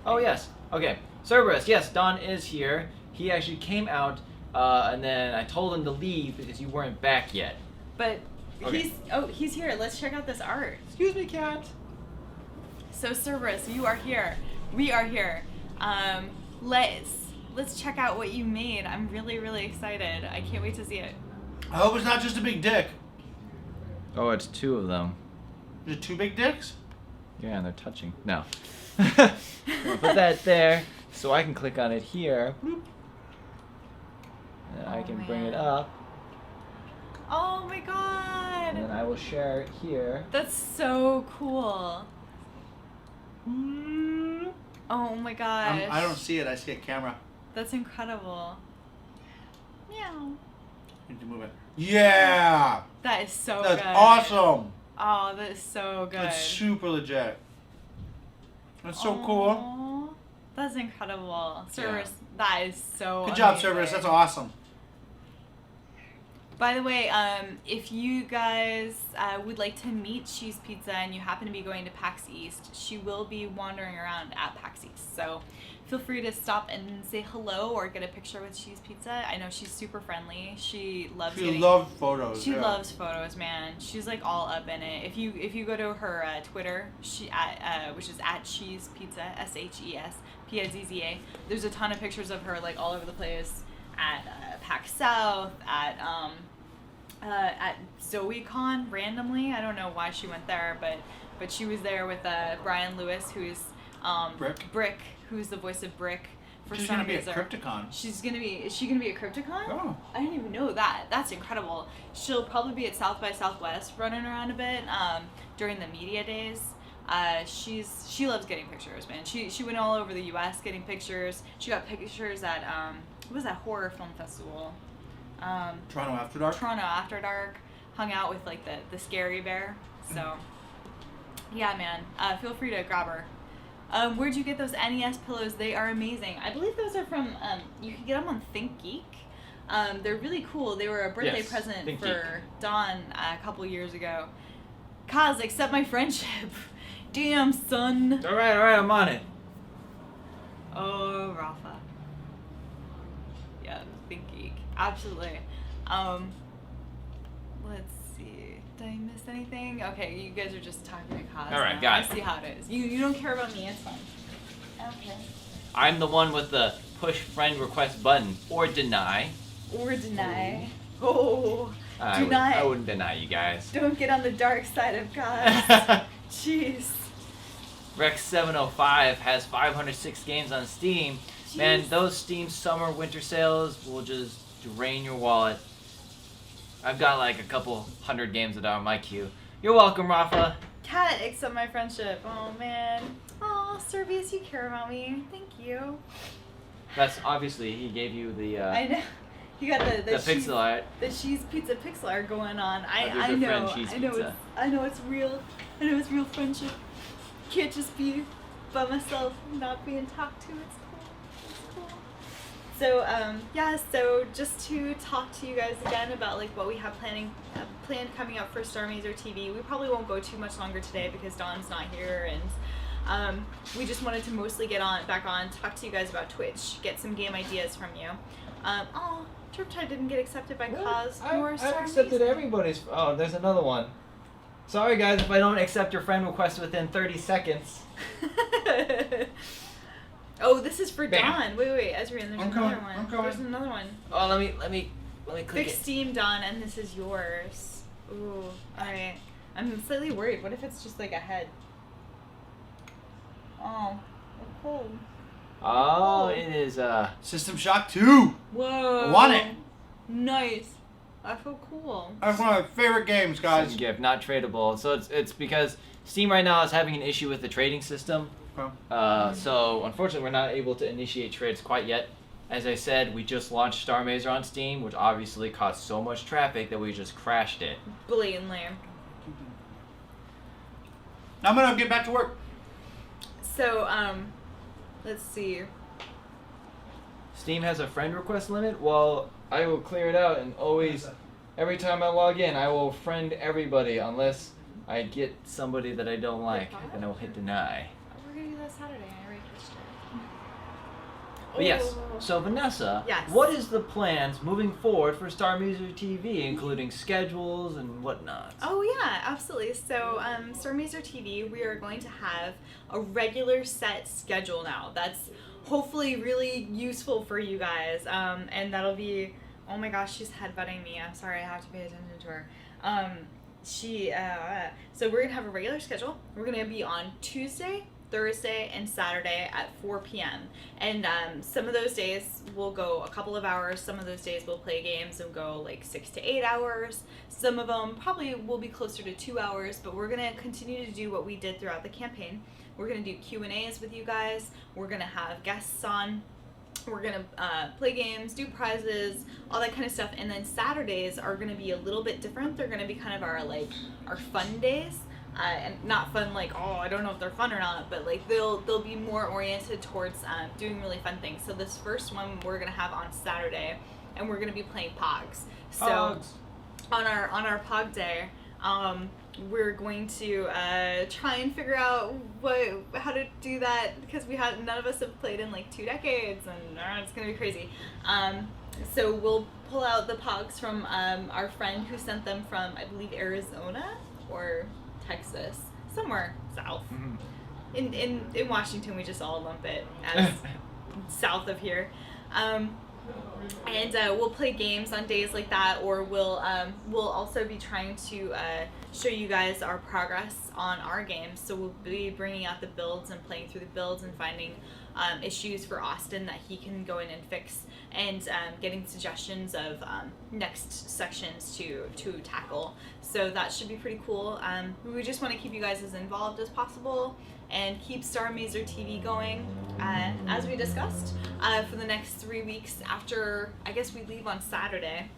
Oh yes. Okay. Cerberus, yes, Don is here. He actually came out, and then I told him to leave because you weren't back yet. But Okay. he's here. Let's check out this art. Excuse me, cat. So Cerberus, you are here. We are here. Let's let's check out what you made. I'm really, really excited. I can't wait to see it. I hope it's not just a big dick. Oh, it's 2 of them. Is it 2 big dicks? Yeah, and they're touching. No. I'll put that there so I can click on it here. Bloop. And I can bring it up. Oh my god! And then I will share it here. That's so cool. Oh my gosh. I don't see it. I see a camera. That's incredible. Meow. Need to move it. Yeah! That is so That's good. awesome! Oh, that is so good. That's super legit. That's so cool. Aw, that's incredible. Cerberus, Yeah. that is so Good job, amazing. Cerberus. That's awesome. By the way, if you guys would like to meet Cheese Pizza and you happen to be going to PAX East, she will be wandering around at PAX East. So feel free to stop and say hello or get a picture with Cheese Pizza. I know she's super friendly. She loves She loves photos. She yeah. loves photos, man. She's like all up in it. If you go to her Twitter, which is at Cheese Pizza, SHESPIZZA, there's a ton of pictures of her like all over the place at PAX South, at ZoeCon randomly. I don't know why she went there, but she was there with Brian Lewis, who's Brick, who's the voice of Brick for She's Starr gonna be at Mazer. Crypticon. Is she gonna be at Crypticon? Oh. I didn't even know that. That's incredible. She'll probably be at South by Southwest running around a bit during the media days. She loves getting pictures, man. She went all over the U.S. getting pictures. She got pictures at what was that horror film festival? Toronto After Dark? Toronto After Dark. Hung out with like the scary bear. So yeah, man. Feel free to grab her. Where'd you get those NES pillows? They are amazing. I believe those are from you can get them on ThinkGeek. They're really cool. They were a birthday present ThinkGeek. for Dawn a couple years ago. Kaz, accept my friendship. Damn, son. All right, I'm on it. Oh, Rafa. Yeah, ThinkGeek. Absolutely. Let's see. Did I miss anything? Okay, you guys are just talking to Kaz. All right, now. got it. I see how it is. You don't care about me. It's fine. Okay. I'm the one with the push friend request button or deny. Or deny. Oh, I deny. wouldn't deny you guys. Don't get on the dark side of God. Jeez. Rex705 has 506 games on Steam. Man, Jeez. those Steam summer winter sales will just drain your wallet. I've got like a couple hundred games that are on my queue. You're welcome, Rafa. Cat, accept my friendship. Oh, man. Oh, Servius, you care about me. Thank you. That's obviously he gave you the I know. You got the pixel art. The cheese pizza pixel art going on. Of I your good know. friend, Cheese I know Pizza. I know it's real. I know it's real friendship. Can't just be by myself, not being talked to. It's cool. It's cool. So so just to talk to you guys again about like what we have planned coming up for Starr Mazer TV. We probably won't go too much longer today because Dawn's not here, and we just wanted to mostly get back on, talk to you guys about Twitch, get some game ideas from you. Turptide didn't get accepted by Kaz nor I've Starr accepted Mazer. everybody's. Oh, there's another one. Sorry guys if I don't accept your friend request within 30 seconds. Oh, this is for Bam. Dawn. Wait, Ezrian, there's I'm another coming, one. I'm coming. There's another one. Oh, let me click Big it. Steam, Dawn, and this is yours. Ooh, alright. I'm slightly worried. What if it's just like a head? Oh, cool. Oh, it is System Shock 2! Whoa. I want it! Nice. I feel cool. That's one of my favorite games, guys. gift, not tradable. So it's because Steam right now is having an issue with the trading system. Okay. So unfortunately we're not able to initiate trades quite yet. As I said, we just launched Starr Mazer on Steam, which obviously caused so much traffic that we just crashed it. Blatantly. Now I'm gonna get back to work. So, let's see. Steam has a friend request limit. Well, I will clear it out and always, every time I log in, I will friend everybody unless I get somebody that I don't like, and I will hit deny. We're gonna do that Saturday. I already pitched it. But yes, Oh. so Vanessa, Yes. what is the plans moving forward for Starr Mazer TV, including schedules and whatnot? Oh yeah, absolutely. So Starr Mazer TV, we are going to have a regular set schedule now. That's hopefully really useful for you guys. And that'll be, oh my gosh, she's headbutting me. I'm sorry, I have to pay attention to her. So we're gonna have a regular schedule. We're gonna be on Tuesday, Thursday, and Saturday at 4 p.m. And some of those days we'll go a couple of hours. Some of those days we'll play games and go like 6 to 8 hours. Some of them probably will be closer to 2 hours, but we're gonna continue to do what we did throughout the campaign. We're gonna do Q&As with you guys. We're gonna have guests on. We're gonna play games, do prizes, all that kind of stuff. And then Saturdays are gonna be a little bit different. They're gonna be kind of our fun days. And not fun like, oh, I don't know if they're fun or not, but like they'll be more oriented towards doing really fun things. So this first one we're gonna have on Saturday, and we're gonna be playing Pogs. So Pogs. on our Pog day, we're going to try and figure out how to do that, because none of us have played in like 2 decades, and it's gonna be crazy. So we'll pull out the Pogs from our friend who sent them from, I believe, Arizona or Texas, somewhere south. Mm-hmm. In Washington, we just all lump it as south of here. And we'll play games on days like that, or we'll also be trying to show you guys our progress on our games. So we'll be bringing out the builds and playing through the builds and finding issues for Austin that he can go in and fix, and getting suggestions of next sections to tackle. So that should be pretty cool. We just want to keep you guys as involved as possible and keep Starr Mazer TV going, as we discussed, for the next 3 weeks after, I guess we leave on Saturday.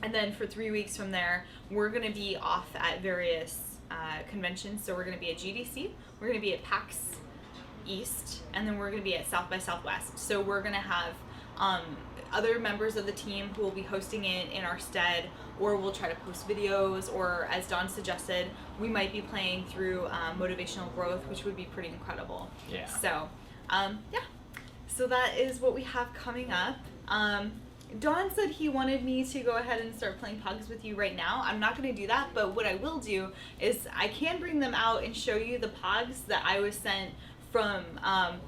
And then for 3 weeks from there, we're going to be off at various conventions. So we're going to be at GDC, we're going to be at PAX East, and then we're going to be at South by Southwest. So we're going to have other members of the team who will be hosting it in our stead, or we'll try to post videos, or as Dawn suggested, we might be playing through motivational growth, which would be pretty incredible. Yeah. So, so that is what we have coming up. Dawn said he wanted me to go ahead and start playing Pogs with you right now. I'm not going to do that, but what I will do is I can bring them out and show you the Pogs that I was sent from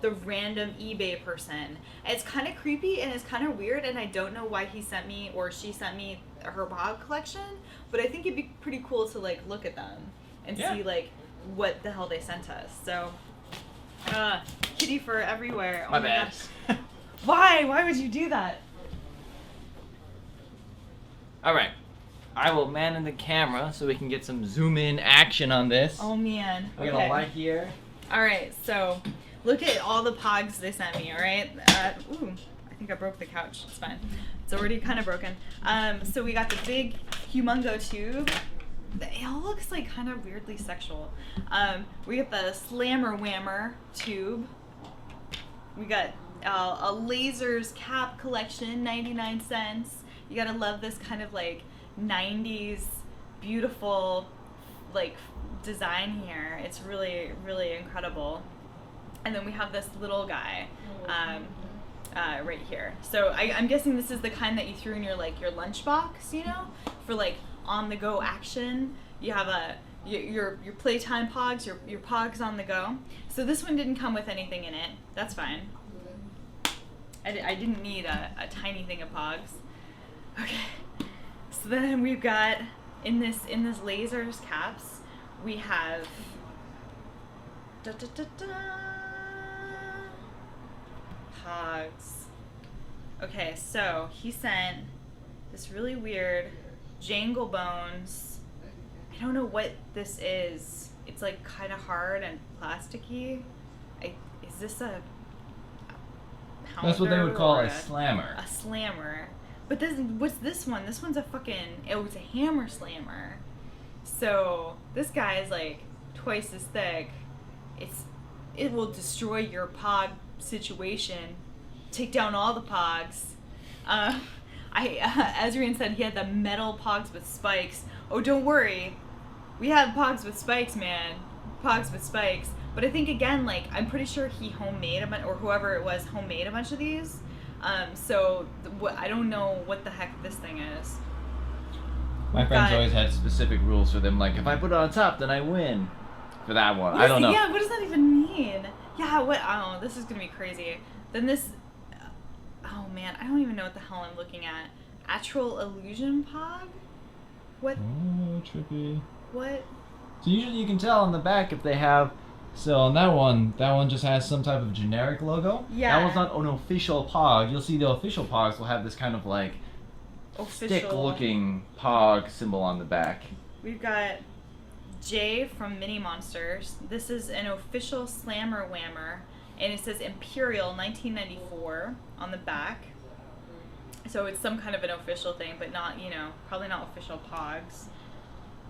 the random eBay person. It's kind of creepy and it's kind of weird, and I don't know why he sent me or she sent me her Pog collection, but I think it'd be pretty cool to like look at them and see like what the hell they sent us. So, kitty fur everywhere. Oh my bad. Gosh. Why would you do that? All right, I will man in the camera so we can get some zoom in action on this. Oh man. We're gonna lie here. All right, so look at all the Pogs they sent me. All right. Ooh, I think I broke the couch. It's fine. It's already kind of broken. So we got the big humongo tube. It all looks like kind of weirdly sexual. We got the slammer whammer tube. We got a lasers cap collection, 99 cents. You gotta love this kind of like 90s beautiful like design here. It's really, really incredible. And then we have this little guy right here. So I'm guessing this is the kind that you threw in your lunchbox, you know, for like on the go action. You have your playtime Pogs, your Pogs on the go. So this one didn't come with anything in it. That's fine. I didn't need a tiny thing of Pogs. Okay. So then we've got in this lasers caps, we have Pogs. Okay, so he sent this really weird jangle bones. I don't know what this is. It's like kind of hard and plasticky. Is this a pounder? That's what they would call a slammer. A slammer. But what's this one? This one's a fucking, it was a hammer slammer. So this guy is like twice as thick. It will destroy your Pog situation. Take down all the Pogs. Azrian said he had the metal Pogs with spikes. Oh, don't worry. We have Pogs with spikes, man. Pogs with spikes. But I think again, like, I'm pretty sure he homemade or whoever it was homemade a bunch of these. So I don't know what the heck this thing is. My friends always had specific rules for them, like if I put it on top, then I win. For that one, I don't know. Yeah, what does that even mean? Yeah, what? Oh, this is gonna be crazy. Then this, oh man, I don't even know what the hell I'm looking at. Astral Illusion Pog? What? Oh, trippy. What? So usually you can tell on the back if they have. So on that one just has some type of generic logo. Yeah. That one's not an official Pog. You'll see the official Pogs will have this kind of like stick-looking Pog symbol on the back. We've got Jay from Mini Monsters. This is an official Slammer Whammer, and it says Imperial 1994 on the back. So it's some kind of an official thing, but not, you know, probably not official Pogs.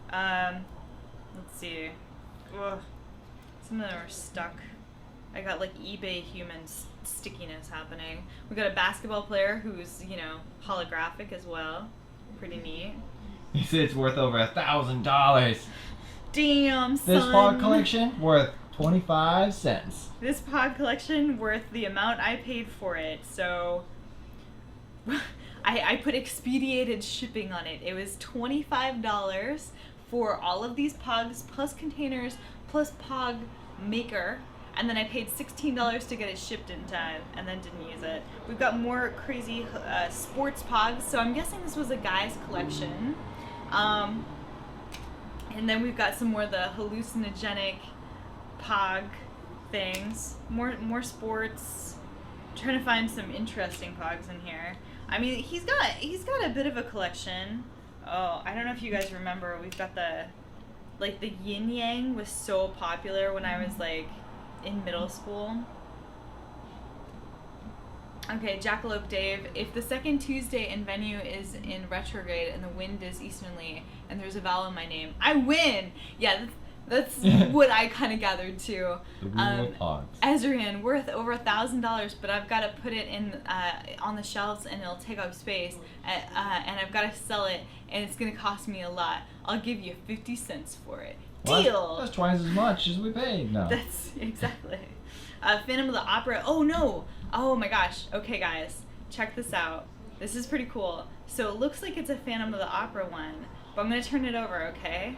Let's see. Ugh. Some of them are stuck. I got like eBay human stickiness happening. We got a basketball player who's, you know, holographic as well. Pretty neat. He said it's worth over $1,000. Damn, son. This Pog collection worth 25 cents. This Pog collection worth the amount I paid for it. So I put expedited shipping on it. It was $25 for all of these Pogs plus containers plus Pog maker, and then I paid $16 to get it shipped in time, and then didn't use it. We've got more crazy sports Pogs, so I'm guessing this was a guy's collection. And then we've got some more of the hallucinogenic Pog things. More sports. I'm trying to find some interesting Pogs in here. I mean, he's got a bit of a collection. Oh, I don't know if you guys remember. We've got the yin yang was so popular when I was like in middle school. Okay, Jackalope Dave. If the second Tuesday in venue is in retrograde and the wind is easternly and there's a vowel in my name, I win. Yeah, that's what I kind of gathered too. The Wheel of Pogs. Ezrian, worth over $1,000, but I've got to put it in on the shelves and it'll take up space, and I've got to sell it, and it's gonna cost me a lot. I'll give you 50 cents for it. Well, Deal. that's twice as much as we paid. No. That's exactly. Phantom of the Opera. Oh no. Oh my gosh. Okay, guys, check this out. This is pretty cool. So it looks like it's a Phantom of the Opera one, but I'm gonna turn it over. Okay.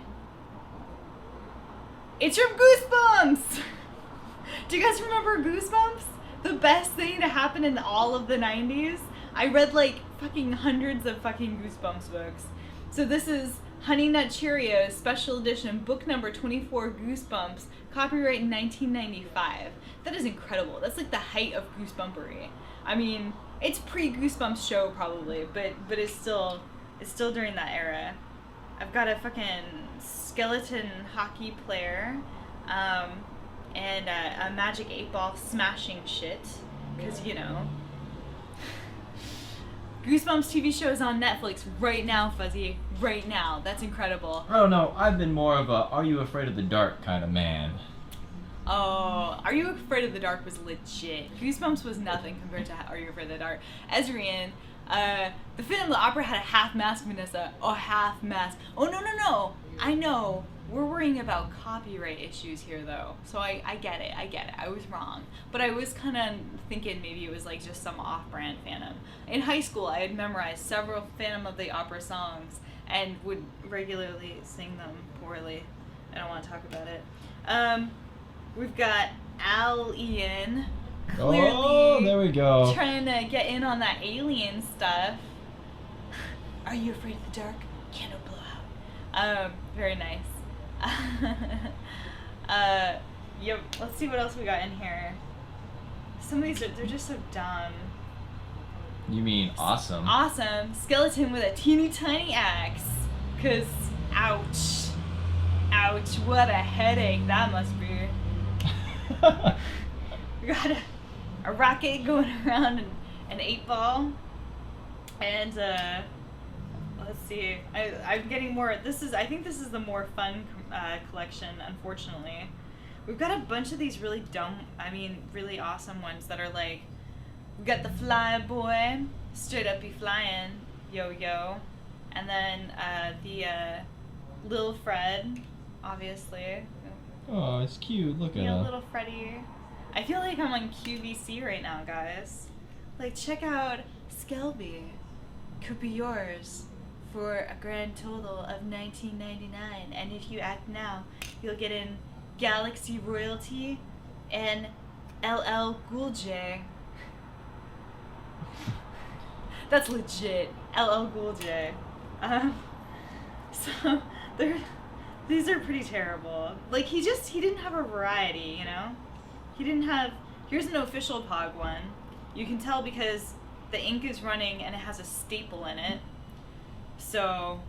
It's from Goosebumps! Do you guys remember Goosebumps? The best thing to happen in all of the 90s? I read like fucking hundreds of fucking Goosebumps books. So this is Honey Nut Cheerios Special Edition, book number 24, Goosebumps, copyright in 1995. That is incredible. That's like the height of Goosebumpery. I mean, it's pre-Goosebumps show probably, but it's still during that era. I've got a fucking skeleton hockey player, and a magic 8-ball smashing shit, because, you know. Goosebumps TV show is on Netflix right now, Fuzzy. Right now. That's incredible. Oh no, I've been more of a Are You Afraid of the Dark kind of man. Oh, Are You Afraid of the Dark was legit. Goosebumps was nothing compared to Are You Afraid of the Dark. Ezrian, the Phantom of the Opera had a half mask, Vanessa. Oh, half mask. Oh, no. I know. We're worrying about copyright issues here, though. So I get it. I was wrong. But I was kind of thinking maybe it was like just some off-brand Phantom. In high school, I had memorized several Phantom of the Opera songs and would regularly sing them poorly. I don't want to talk about it. We've got Al-Ian. Clearly Oh, there we go. trying to get in on that alien stuff. Are you afraid of the dark? Candle blowout. Very nice. Yep. Let's see what else we got in here. Some of these they're just so dumb. You mean awesome? Awesome. Skeleton with a teeny tiny axe. 'Cause ouch. Ouch, what a headache that must be. We got a rocket going around an 8-ball. And let's see. I'm getting more. I think this is the more fun collection, unfortunately. We've got a bunch of these really really awesome ones that are like, we got the Fly Boy, straight up be flying, yo yo. And then the Lil Fred, obviously. Oh, it's cute. Look at Yeah, her. little Freddy. I feel like I'm on QVC right now, guys. Like, check out Skelby. Could be yours for a grand total of $19.99. And if you act now, you'll get in Galaxy Royalty and LL Cool J. That's legit. LL Cool J. So these are pretty terrible. Like he didn't have a variety, you know? He didn't have. Here's an official Pog one. You can tell because the ink is running and it has a staple in it. So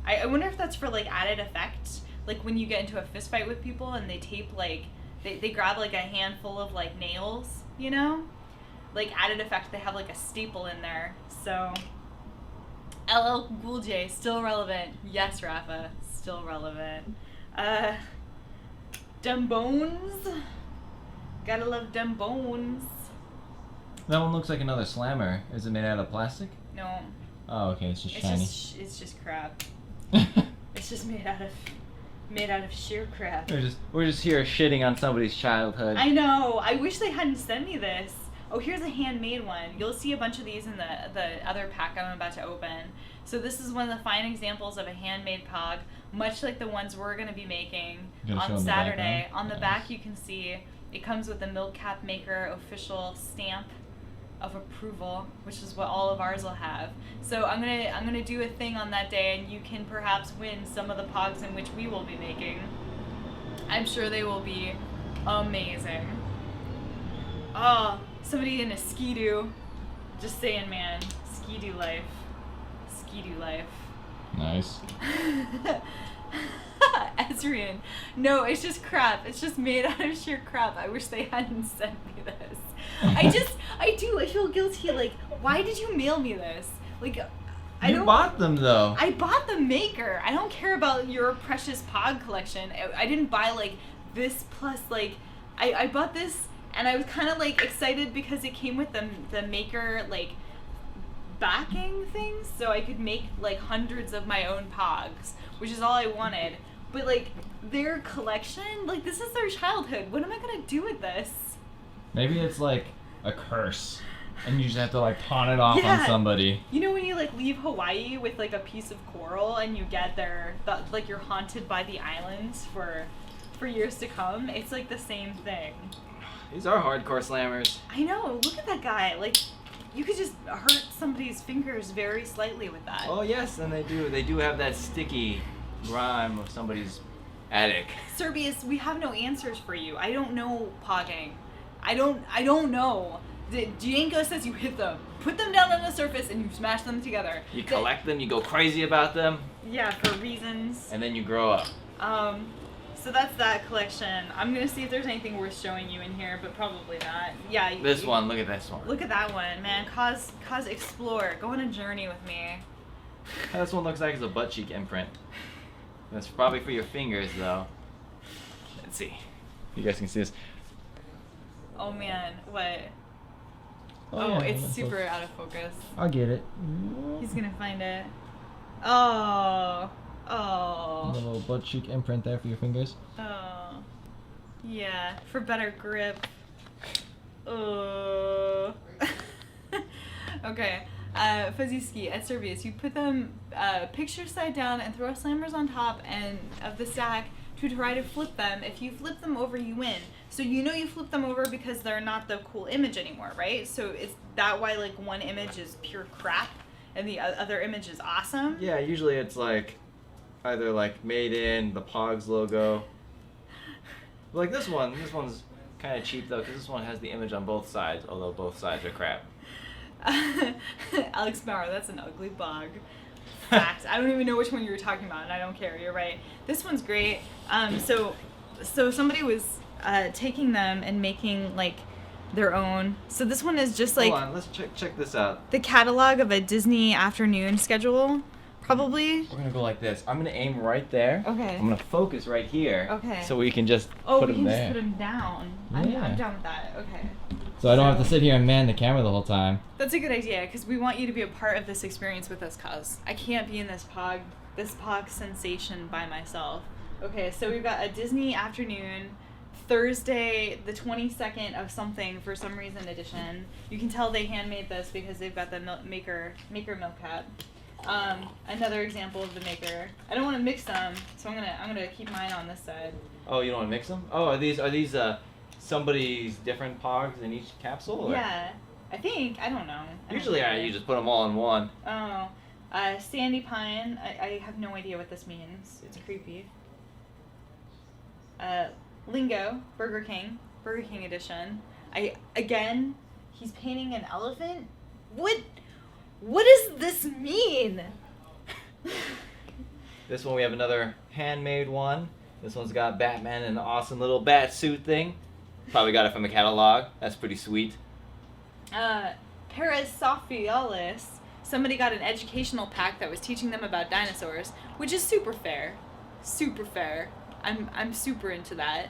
I wonder if that's for like added effect. Like when you get into a fist fight with people and they tape like they grab like a handful of like nails, you know? Like added effect, they have like a staple in there. So LL Cool J, still relevant. Yes, Rafa, still relevant. Dumb Bones. Gotta love Dumb Bones. That one looks like another slammer. Is it made out of plastic? No. Oh, okay, it's just shiny. It's just crap. It's just made out of sheer crap. We're just here shitting on somebody's childhood. I know. I wish they hadn't sent me this. Oh, here's a handmade one. You'll see a bunch of these in the other pack I'm about to open. So this is one of the fine examples of a handmade Pog, much like the ones we're going to be making on Saturday. On the back you can see it comes with a Milk Cap Maker official stamp of approval, which is what all of ours will have. So I'm gonna do a thing on that day, and you can perhaps win some of the Pogs in which we will be making. I'm sure they will be amazing. Oh, somebody in a skidoo. Just saying, man. Skidoo life. Skidoo life. Nice. Ezrian. No, it's just crap. It's just made out of sheer crap. I wish they hadn't sent me this. I feel guilty. Like, why did you mail me this? Like, You bought them though. I bought the maker. I don't care about your precious Pog collection. I didn't buy like this plus like, I bought this and I was kind of like excited because it came with the maker like backing things, so I could make like hundreds of my own Pogs, which is all I wanted. But like their collection, like this is their childhood. What am I gonna do with this? Maybe it's like a curse, and you just have to like pawn it off on somebody. You know when you like leave Hawaii with like a piece of coral and you get like you're haunted by the islands for years to come? It's like the same thing. These are hardcore slammers. I know. Look at that guy. Like, you could just hurt somebody's fingers very slightly with that. Oh yes, and they do have that sticky grime of somebody's attic. Serbius, we have no answers for you. I don't know pogging. I don't know. Gienko says you hit them. Put them down on the surface and you smash them together. You collect them, you go crazy about them. Yeah, for reasons. And then you grow up. So that's that collection. I'm gonna see if there's anything worth showing you in here, but probably not. Yeah. This one, look at this one. Look at that one, man. Cause explore. Go on a journey with me. This one looks like it's a butt cheek imprint. That's probably for your fingers, though. Let's see. You guys can see this. Oh man, what? Oh, yeah, it's super out of focus. I'll get it. He's gonna find it. Oh. A little butt cheek imprint there for your fingers. Oh. Yeah, for better grip. Oh. Okay. Fuzzy Ski at Servius, you put them picture side down and throw slammers on top and of the stack to try to flip them. If you flip them over, you win. So you know you flip them over because they're not the cool image anymore, right? So is that why like one image is pure crap and the other image is awesome? Yeah, usually it's like either like made in the Pogs logo. Like this one's kind of cheap though because this one has the image on both sides, although both sides are crap. Alex Bauer, that's an ugly bug. Fact. I don't even know which one you were talking about, and I don't care. You're right. This one's great. So somebody was taking them and making like their own. So this one is just like. Hold on, let's check this out. The catalog of a Disney afternoon schedule, probably. We're gonna go like this. I'm gonna aim right there. Okay. I'm gonna focus right here. Okay. So we can just we put them can there. just put them down. Yeah. I'm down with that. Okay. So I don't have to sit here and man the camera the whole time. That's a good idea because we want you to be a part of this experience with us, Kaz. I can't be in this Pog sensation by myself. Okay, so we've got a Disney afternoon, Thursday, the 22nd of something for some reason edition. You can tell they handmade this because they've got the maker milk cap. Another example of the maker. I don't want to mix them, so I'm gonna keep mine on this side. Oh, you don't want to mix them? Oh, are these somebody's different Pogs in each capsule? Or? Yeah, I think. I don't know. Usually you just put them all in one. Oh. Sandy Pine. I have no idea what this means. It's creepy. Lingo. Burger King edition. Again, he's painting an elephant? What does this mean? This one we have another handmade one. This one's got Batman in an awesome little bat suit thing. Probably got it from a catalog. That's pretty sweet. Parasophialis. Somebody got an educational pack that was teaching them about dinosaurs, which is super fair. Super fair. I'm super into that.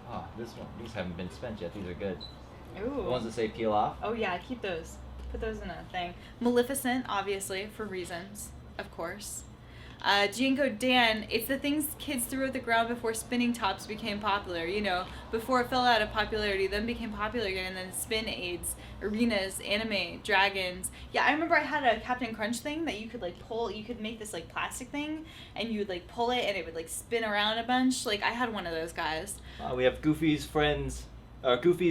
Oh, these haven't been spent yet. These are good. Ooh. The ones that say peel off. Oh yeah, keep those. Put those in a thing. Maleficent, obviously, for reasons, of course. Jinko Dan, it's the things kids threw at the ground before spinning tops became popular. You know, before it fell out of popularity, then became popular again, and then spin aids, arenas, anime, dragons. Yeah, I remember I had a Captain Crunch thing that you could like pull. You could make this like plastic thing, and you would like pull it, and it would like spin around a bunch. Like I had one of those guys. We have Goofy's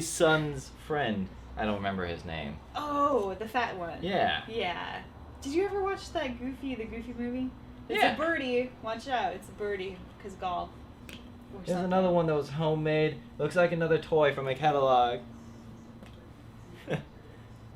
son's friend. I don't remember his name. Oh, the fat one. Yeah. Yeah. Did you ever watch the Goofy movie? It's Yeah. a birdie. Watch out. It's a birdie. Because golf. Or There's something. another one that was homemade. Looks like another toy from a catalog.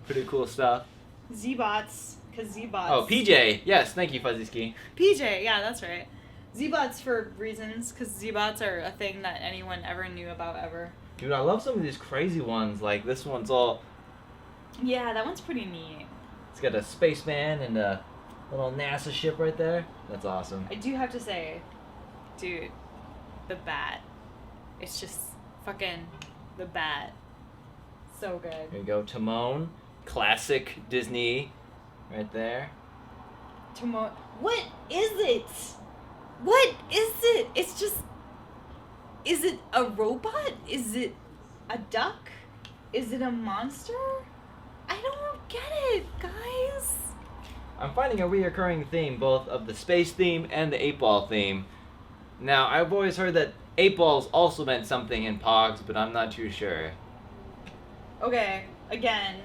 Pretty cool stuff. Z-Bots. Because Z-Bots. Oh, PJ. Yes, thank you, Fuzzy Ski. PJ. Yeah, that's right. Z-Bots for reasons. Because Z-Bots are a thing that anyone ever knew about ever. Dude, I love some of these crazy ones. Like, this one's all... Yeah, that one's pretty neat. It's got a spaceman and a little NASA ship right there. That's awesome. I do have to say, dude, the bat. It's just fucking the bat. So good. Here we go. Timon. Classic Disney. Right there. Timon. What is it? What is it? It's just... Is it a robot? Is it a duck? Is it a monster? I don't get it, guys. I'm finding a reoccurring theme, both of the space theme and the 8-ball theme. Now, I've always heard that 8-balls also meant something in Pogs, but I'm not too sure. Okay, again,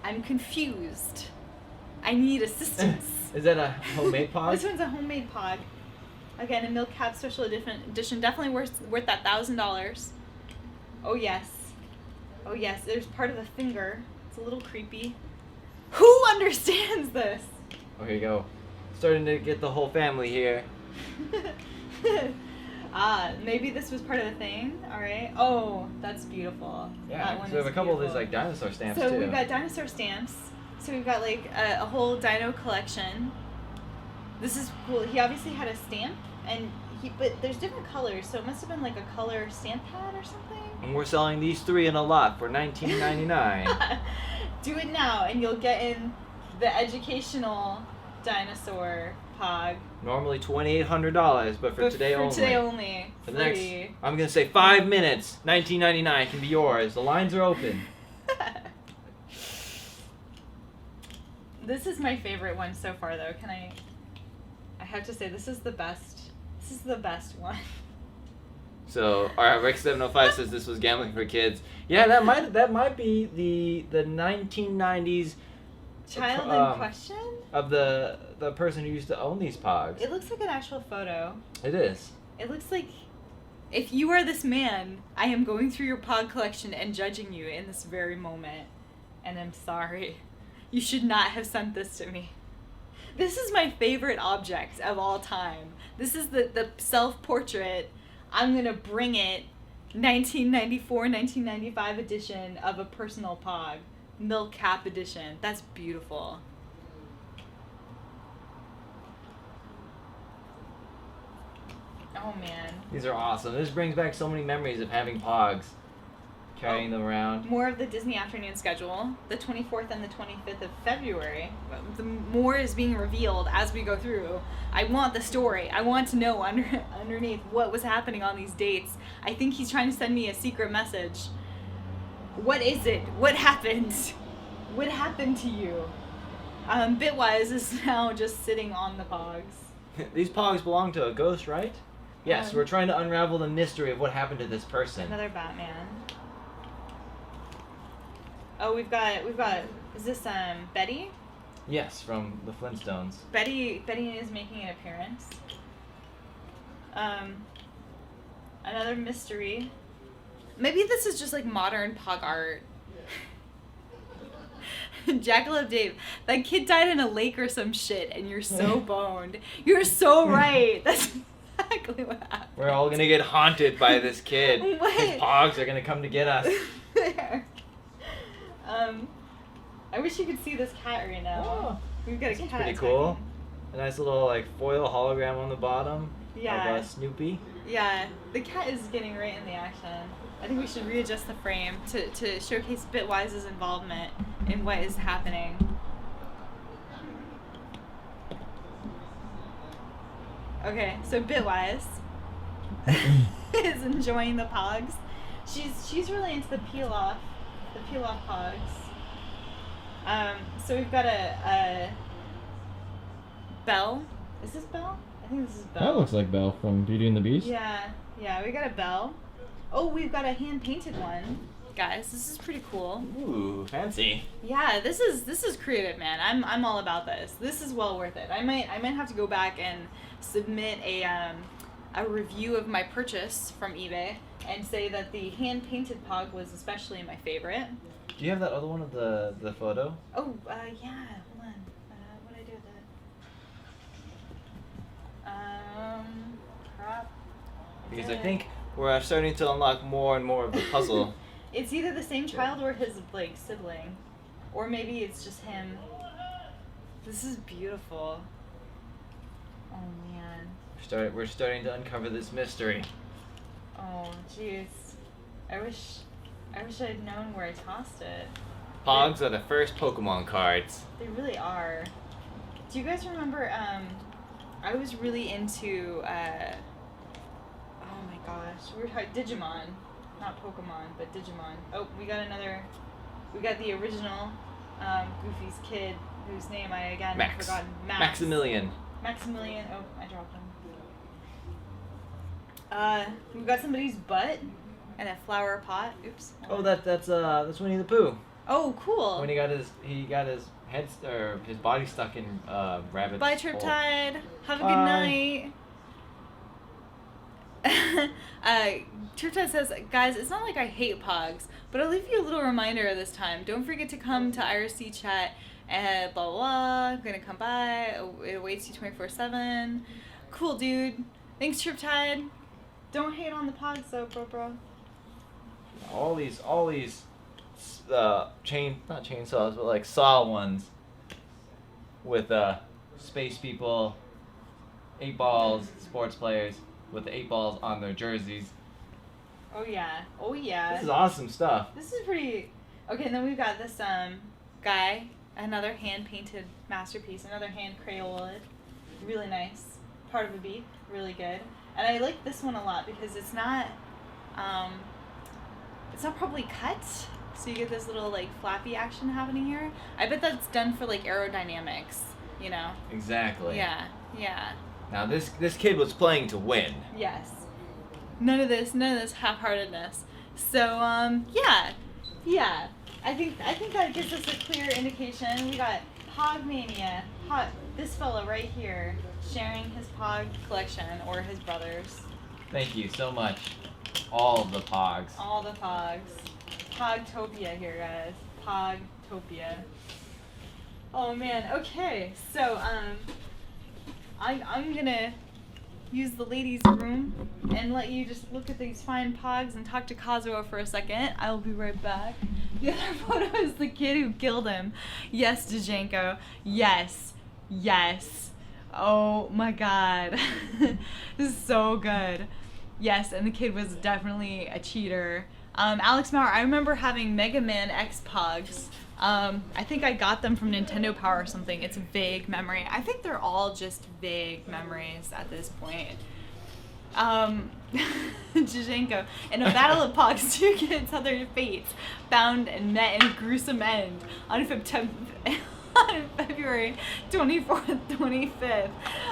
I'm confused. I need assistance. Is that a homemade Pog? This one's a homemade Pog. Again, a Milk Cap Special Edition. Definitely worth that $1,000. Oh yes. Oh yes, there's part of the finger. It's a little creepy. Who understands this? Oh, here you go. Starting to get the whole family here. Maybe this was part of the thing. Alright. Oh, that's beautiful. Yeah, that one so we have is a couple beautiful. of these like dinosaur stamps So too. we've got dinosaur stamps. So we've got like a whole dino collection. This is cool. He obviously had a stamp, but there's different colors, so it must have been like a color stamp pad or something. And we're selling these 3 in a lot for $19.99. Do it now, and you'll get in the educational dinosaur Pog. Normally $2,800, but for today only. For today only. For the next, Free. I'm gonna say 5 minutes. $19.99 can be yours. The lines are open. This is my favorite one so far, though. I have to say, this is the best. This is the best one. So, alright, Rick705 says this was gambling for kids. Yeah, that might be the 1990s Child in question? of the person who used to own these Pogs. It looks like an actual photo. It is. It looks like if you are this man, I am going through your Pog collection and judging you in this very moment. And I'm sorry. You should not have sent this to me. This is my favorite object of all time. This is the self-portrait. I'm gonna bring it. 1994, 1995 edition of a personal Pog. Milk Cap edition. That's beautiful. Oh man. These are awesome. This brings back so many memories of having Pogs. Carrying them around. More of the Disney afternoon schedule. The 24th and the 25th of February. The more is being revealed as we go through. I want the story. I want to know underneath what was happening on these dates. I think he's trying to send me a secret message. What is it? What happened? What happened to you? Bitwise is now just sitting on the Pogs. These Pogs belong to a ghost, right? Yes, we're trying to unravel the mystery of what happened to this person. Another Batman. Oh, we've got. Is this Betty? Yes, from the Flintstones. Betty is making an appearance. Another mystery. Maybe this is just like modern Pog art. Jackalope Dave, that kid died in a lake or some shit, and you're so boned. You're so right. That's exactly what happened. We're all gonna get haunted by this kid. His Pogs are gonna come to get us. I wish you could see this cat right now. Oh, We've got a cat. pretty cool. A nice little like foil hologram on the bottom. Yeah. Of Snoopy. Yeah, the cat is getting right in the action. I think we should readjust the frame to showcase Bitwise's involvement in what is happening. Okay, so Bitwise is enjoying the Pogs. She's really into the peel off Pogs. So we've got a Belle. Is this Belle? I think this is Belle. That looks like Belle from Beauty and the Beast. Yeah, we got a Belle. Oh, we've got a hand-painted one. Guys, this is pretty cool. Ooh, fancy. Yeah, this is creative, man. I'm all about this. This is well worth it. I might have to go back and submit a review of my purchase from eBay and say that the hand-painted Pog was especially my favorite. Do you have that other one of the photo? Oh, yeah. Hold on. What did I do with it? Crap. Because I think we're starting to unlock more and more of the puzzle. It's either the same child or his like sibling, or maybe it's just him. This is beautiful. Oh man. We're starting to uncover this mystery. Oh jeez. I wish I'd known where I tossed it. Pogs are the first Pokemon cards. They really are. Do you guys remember? I was really into. Oh my gosh, we were talking Digimon, not Pokemon, but Digimon. Oh, we got the original Goofy's kid, whose name I again have forgotten. Maximilian. Maximilian. Oh, I dropped him. We've got somebody's butt and a flower pot. Oops. Oh, that's Winnie the Pooh. Oh, cool. When he got his head or his body stuck in rabbit's Bye, hole. Triptide. Have a good night. Triptide says, guys, it's not like I hate Pogs, but I'll leave you a little reminder this time. Don't forget to come to IRC chat and blah, blah, blah. I'm gonna come by. It awaits you 24/7. Cool, dude. Thanks, Triptide. Don't hate on the Pogs, though, bro. All these not chainsaws, but like saw ones with space people, 8 balls, sports players with the 8 balls on their jerseys. Oh yeah. This is awesome stuff. This is pretty. Okay, and then we've got this guy, another hand-painted masterpiece, another hand crayoled. Really nice. Part of a beak, really good. And I like this one a lot because it's not probably cut, so you get this little like flappy action happening here. I bet that's done for like aerodynamics, you know. Exactly. Yeah. Now this kid was playing to win. Yes. None of this half-heartedness. So yeah. I think that gives us a clear indication. We got Pog Mania. This fella right here sharing his Pog collection, or his brother's. Thank you so much, all the Pogs. All the Pogs. Pogtopia here, guys. Pogtopia. Oh man. Okay. So I'm gonna use the ladies' room and let you just look at these fine Pogs and talk to Kazuo for a second. I will be right back. The other photo is the kid who killed him. Yes, Django. Yes. Oh my god. This is so good. Yes, and the kid was definitely a cheater. Alex Maurer, I remember having Mega Man X Pogs. I think I got them from Nintendo Power or something. It's a vague memory. I think they're all just vague memories at this point. Jajenko. In a battle of Pogs, 2 kids had their fates bound and met in a gruesome end on February 24th, 25th.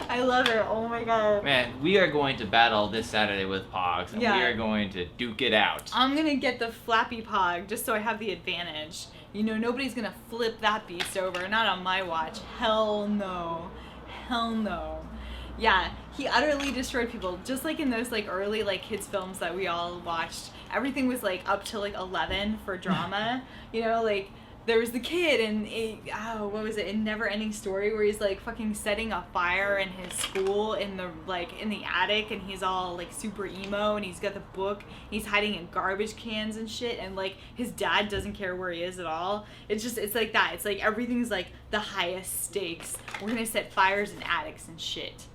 I love it. Oh my god. Man, we are going to battle this Saturday with Pogs, and we are going to duke it out. I'm gonna get the flappy Pog just so I have the advantage. You know, nobody's gonna flip that beast over. Not on my watch. Hell no. Hell no. Yeah, he utterly destroyed people. Just like in those like early like kids films that we all watched. Everything was like up to like 11 for drama. You know, like there was the kid and what was it? In Never Ending Story where he's like fucking setting a fire in his school in the attic, and he's all like super emo, and he's got the book. He's hiding in garbage cans and shit, and like his dad doesn't care where he is at all. It's like that. It's like everything's like the highest stakes. We're gonna set fires in attics and shit.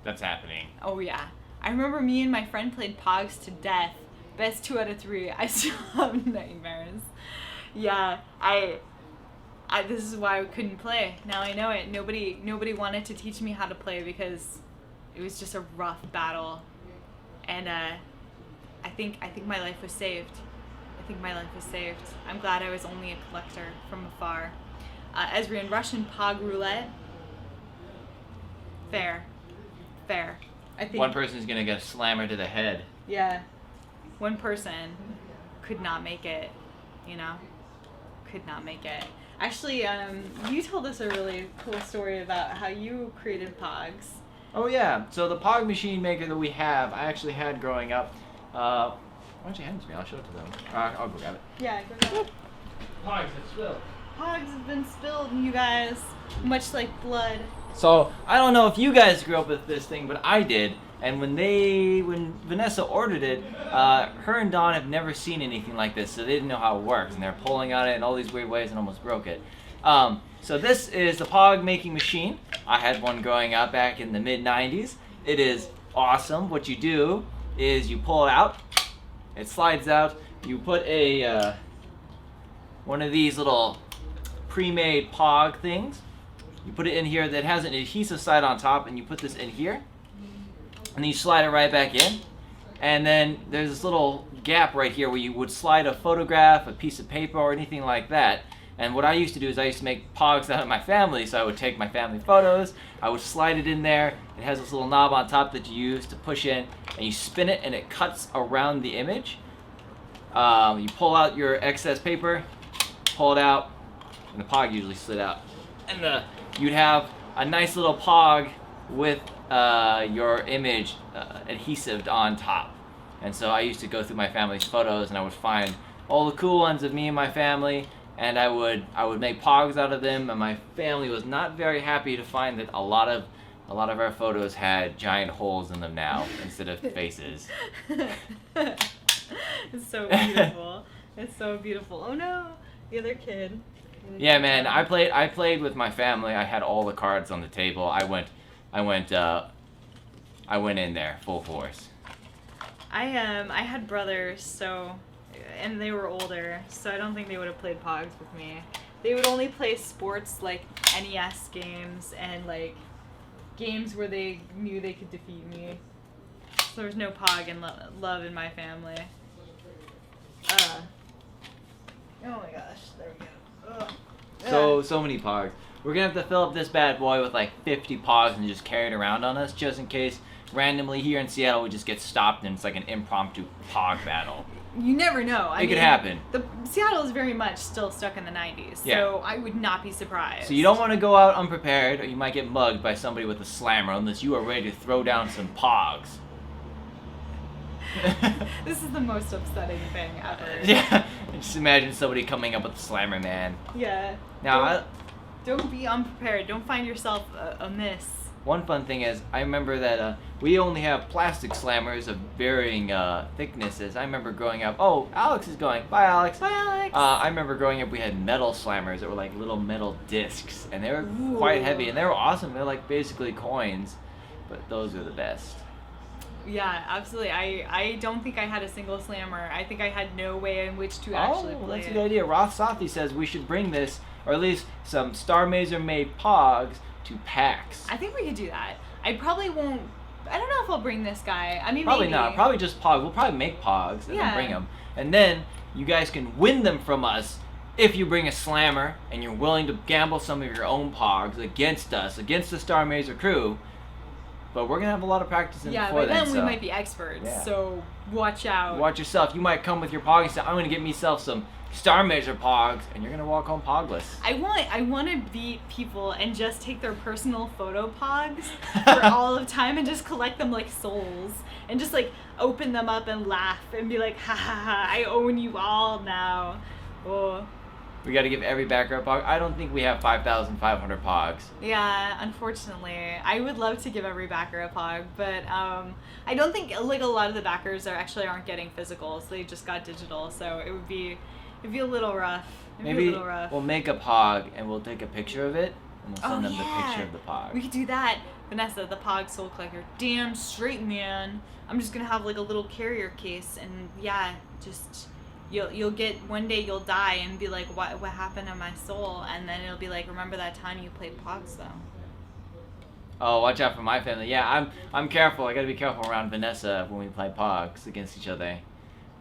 That's happening. Oh yeah. I remember me and my friend played Pogs to death. Best 2 out of 3. I still have nightmares. Yeah, I this is why I couldn't play. Now I know it. Nobody wanted to teach me how to play because it was just a rough battle. And I think my life was saved. I think my life was saved. I'm glad I was only a collector from afar. Ezrian, Russian Pog roulette. Fair. I think one person's gonna get a slammer to the head. Yeah. One person could not make it, you know? Could not make it. Actually, you told us a really cool story about how you created Pogs. Oh yeah, so the Pog machine maker that we have, I actually had growing up. Why don't you hand it to me? I'll show it to them. I'll go grab it. Yeah, go grab it. Pogs have spilled. Pogs have been spilled, you guys. Much like blood. So I don't know if you guys grew up with this thing, but I did. And when Vanessa ordered it, her and Dawn have never seen anything like this, so they didn't know how it works. And they're pulling on it in all these weird ways and almost broke it. So this is the Pog making machine. I had one growing up back in the mid-90s. It is awesome. What you do is you pull it out. It slides out. You put a one of these little pre-made Pog things. You put it in here that has an adhesive side on top, and you put this in here. And then you slide it right back in. And then there's this little gap right here where you would slide a photograph, a piece of paper, or anything like that. And what I used to do is I used to make Pogs out of my family, so I would take my family photos, I would slide it in there. It has this little knob on top that you use to push in, and you spin it, and it cuts around the image. You pull out your excess paper, pull it out, and the Pog usually slid out. And you'd have a nice little Pog with your image adhesived on top. And so I used to go through my family's photos, and I would find all the cool ones of me and my family, and I would make Pogs out of them. And my family was not very happy to find that a lot of our photos had giant holes in them now instead of faces. It's so beautiful. It's so beautiful. Oh no, the other kid. Yeah, man, I played with my family. I had all the cards on the table. I went in there full force. I had brothers, so, and they were older, so I don't think they would have played Pogs with me. They would only play sports like NES games and like games where they knew they could defeat me. So there was no Pog and love in my family. Oh my gosh, there we go. Ugh. So many Pogs. We're gonna have to fill up this bad boy with like 50 Pogs and just carry it around on us, just in case randomly here in Seattle we just get stopped and it's like an impromptu Pog battle. You never know. It could happen. Seattle is very much still stuck in the 90s, Yeah. so I would not be surprised. So you don't want to go out unprepared, or you might get mugged by somebody with a slammer unless you are ready to throw down some Pogs. This is the most upsetting thing ever. Yeah, just imagine somebody coming up with a slammer, man. Yeah. Now, Don't be unprepared. Don't find yourself a miss. one fun thing is, I remember that we only have plastic slammers of varying thicknesses. I remember growing up. Oh, Alex is going. Bye, Alex. Bye, Alex. I remember growing up, we had metal slammers that were like little metal discs, and they were quite heavy, and they were awesome. They're like basically coins, but those are the best. Yeah, absolutely. I don't think I had a single slammer. I think I had no way in which to actually play that's a it. good idea. Roth Sathi says we should bring this, or at least some Starr Mazer made Pogs, to PAX. I think we could do that. I probably won't. I don't know if I'll bring this guy. I mean, Probably maybe. not. Probably just Pog. We'll probably make Pogs and then bring them. And then you guys can win them from us if you bring a slammer and you're willing to gamble some of your own Pogs against us, against the Starr Mazer crew. but we're gonna have a lot of practice in Yeah, before by then then. we So might be experts, Yeah. so watch out. watch yourself. You might come with your Pog and say, "I'm gonna get myself some Starr Mazer Pogs," and you're gonna walk home Pogless. I want to beat people and just take their personal photo pogs for all of time and just collect them like souls and just like open them up and laugh and be like, ha ha ha, I own you all now. Oh. We got to give every backer a Pog. I don't think we have 5,500 Pogs. Yeah, unfortunately. I would love to give every backer a pog, but I don't think like a lot of the backers aren't getting physicals. They just got digital, so it'd be a little rough. Maybe we'll make a Pog and we'll take a picture of it and we'll send them the yeah. picture of the Pog. We could do that. Vanessa, the Pog Soul Collector. Damn straight, man. I'm just gonna have like a little carrier case, and yeah, just you'll get, one day you'll die and be like, what happened to my soul? And then it'll be like, remember that time you played Pogs though. Oh, watch out for my family. Yeah, I'm careful. I gotta be careful around Vanessa when we play Pogs against each other.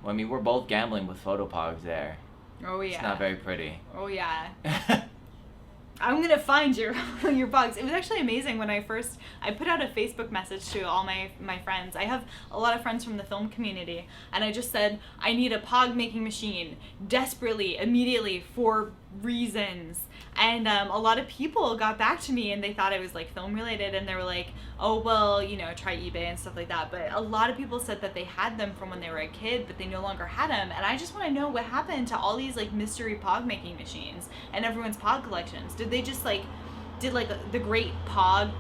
Well, I mean, we're both gambling with photo Pogs there. Oh yeah. It's not very pretty. Oh yeah. I'm gonna find your Pogs. It was actually amazing when I put out a Facebook message to all my friends. I have a lot of friends from the film community, and I just said, I need a Pog making machine desperately, immediately, for reasons. And a lot of people got back to me, and they thought it was like film related, and they were like, oh well, you know, try eBay and stuff like that. But a lot of people said that they had them from when they were a kid, but they no longer had them. And I just want to know what happened to all these like mystery Pog making machines and everyone's Pog collections. Did they just did the great Pog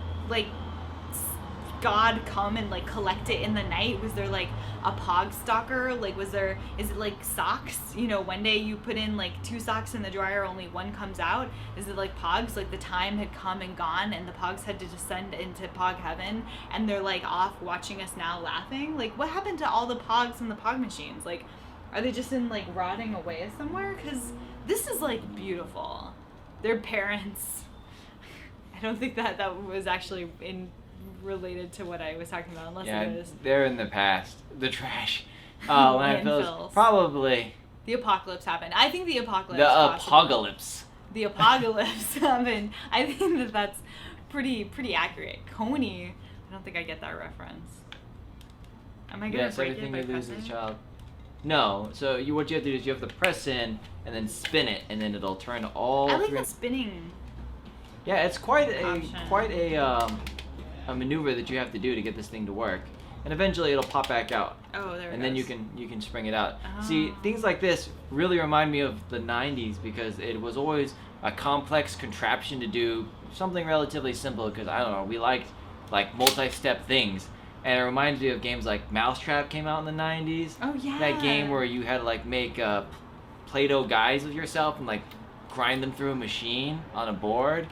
God come and like collect it in the night? Was there like a Pog stalker? Is it like socks? You know, one day you put in like 2 socks in the dryer, only one comes out. Is it like Pogs? Like the time had come and gone and the Pogs had to descend into Pog heaven and they're like off watching us now laughing? Like what happened to all the Pogs and the Pog machines? Like, are they just in like rotting away somewhere? Because this is like beautiful. Their parents. I don't think that was actually related to what I was talking about, unless it is. They're in the past. The trash. Landfills. Probably. The apocalypse happened. I think the apocalypse. The apocalypse. The apocalypse happened. I think that's pretty accurate. Coney. I don't think I get that reference. Am I gonna break it by everything you lose pressing? as a child. No. So what you have to do is you have to press in and then spin it, and then it'll turn all. I like the spinning. Yeah, it's quite option. a maneuver that you have to do to get this thing to work, and eventually it'll pop back out. Oh, there it and goes. then you can spring it out. Oh. See, things like this really remind me of the 90s because it was always a complex contraption to do something relatively simple, because I don't know, we liked like multi-step things, and it reminds me of games like Mousetrap came out in the 90s. Oh yeah. That game where you had to like make Play-Doh guys of yourself and like grind them through a machine on a board.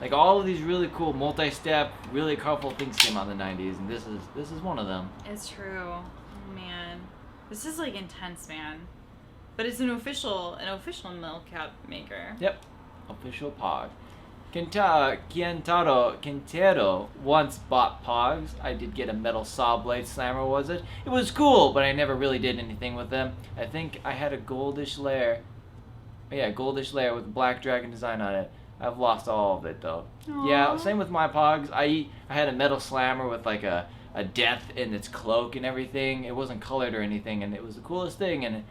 Like all of these really cool multi-step, really colorful things came out in the 90s, and this is one of them. It's true. Oh man. This is like intense, man. But it's an official milk cap maker. Yep. Official Pog. Quintero once bought Pogs. I did get a metal saw blade slammer, was it? It was cool, but I never really did anything with them. I think I had a goldish layer. Yeah, goldish layer with black dragon design on it. I've lost all of it though. Aww. Yeah, same with my Pogs. I had a metal slammer with like a death in its cloak and everything. It wasn't colored or anything, and it was the coolest thing, and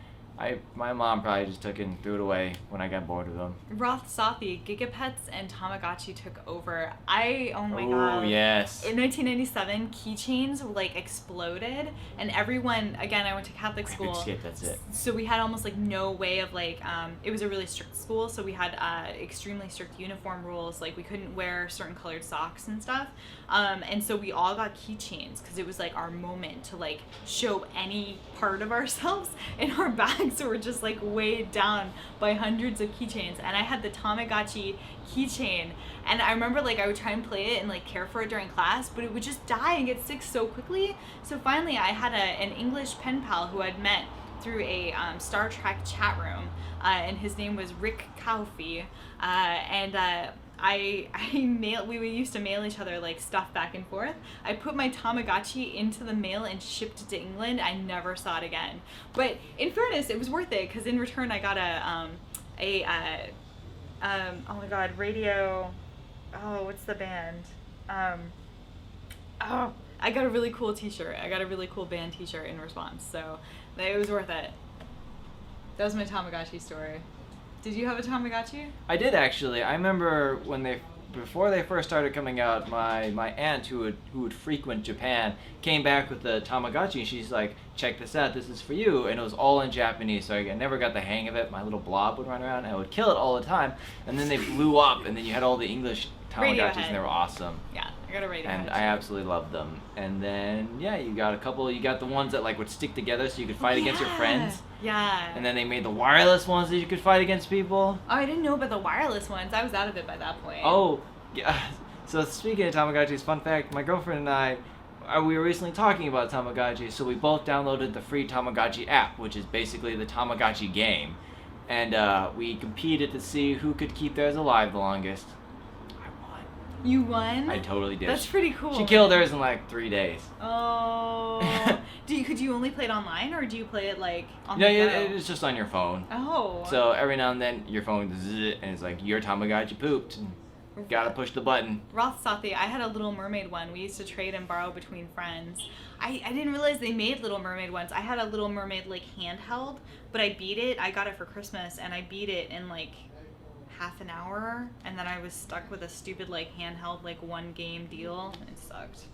my mom probably just took it and threw it away when I got bored of them. Roth Sathi, Gigapets and Tamagotchi took over. Oh my Ooh, god. yes. In 1997, keychains like exploded, and everyone, again, I went to Catholic school. Skip, that's it. So we had almost like no way of like, it was a really strict school, so we had extremely strict uniform rules. Like we couldn't wear certain colored socks and stuff. And so we all got keychains because it was like our moment to like show any part of ourselves in our bags. So we're just like weighed down by hundreds of keychains, and I had the Tamagotchi keychain, and I remember like I would try and play it and like care for it during class, but it would just die and get sick so quickly. So finally I had an English pen pal who I'd met through a Star Trek chat room, and his name was Rick Kaufey, and we used to mail each other like stuff back and forth. I put my Tamagotchi into the mail and shipped it to England. I never saw it again. But in fairness, it was worth it because in return I got oh my god, radio. Oh, what's the band? Oh, I got a really cool T-shirt. I got a really cool band T-shirt in response, so it was worth it. That was my Tamagotchi story. Did you have a Tamagotchi? I did actually. I remember before they first started coming out, my aunt who would frequent Japan came back with the Tamagotchi, and she's like, check this out, this is for you, and it was all in Japanese, so I never got the hang of it. My little blob would run around and I would kill it all the time, and then they blew up, and then you had all the English Tamagotchis and they were awesome. Yeah, I got a Radiohead. And I absolutely loved them. And then you got the ones that like would stick together so you could fight against your friends. Yeah. And then they made the wireless ones that you could fight against people. Oh, I didn't know about the wireless ones. I was out of it by that point. Oh, yeah. So speaking of Tamagotchis, fun fact, my girlfriend and I, we were recently talking about Tamagotchi, so we both downloaded the free Tamagotchi app, which is basically the Tamagotchi game. And we competed to see who could keep theirs alive the longest. You won? I totally did. That's pretty cool. She killed hers in like 3 days. Oh. Could you only play it online, or do you play it like on the go? It's just on your phone. Oh. So every now and then your phone zzz, and it's like your Tamagotchi pooped. And gotta push the button. Roth Sathi, I had a Little Mermaid one. We used to trade and borrow between friends. I didn't realize they made Little Mermaid ones. I had a Little Mermaid like handheld, but I beat it. I got it for Christmas, and I beat it in like half an hour, and then I was stuck with a stupid like handheld like one game deal. It sucked.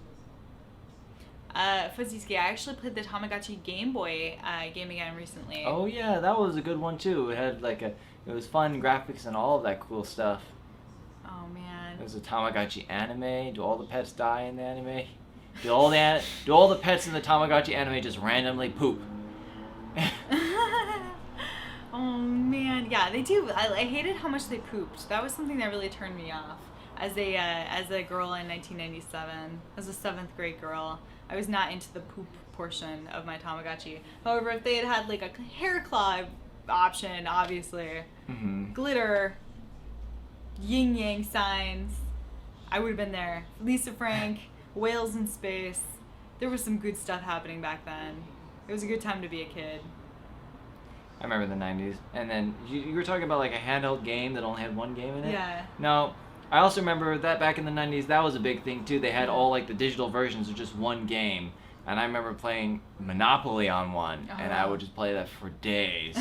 Fuzzy I actually played the Tamagotchi Game Boy game again recently. Oh yeah, that was a good one too. It had like it was fun graphics and all of that cool stuff. Oh man. There's a Tamagotchi anime. Do all the pets die in the anime? Do all the pets in the Tamagotchi anime just randomly poop? Oh man, yeah, they do. I hated how much they pooped. That was something that really turned me off. As a girl in 1997, as a 7th grade girl, I was not into the poop portion of my Tamagotchi. However, if they had had like a hair claw option, obviously, glitter, yin yang signs, I would have been there. Lisa Frank, whales in space. There was some good stuff happening back then. It was a good time to be a kid. I remember the 90s. And then you were talking about like a handheld game that only had one game in it? Yeah. No, I also remember that back in the 90s, that was a big thing too. They had all like the digital versions of just one game. And I remember playing Monopoly on one, and I would just play that for days.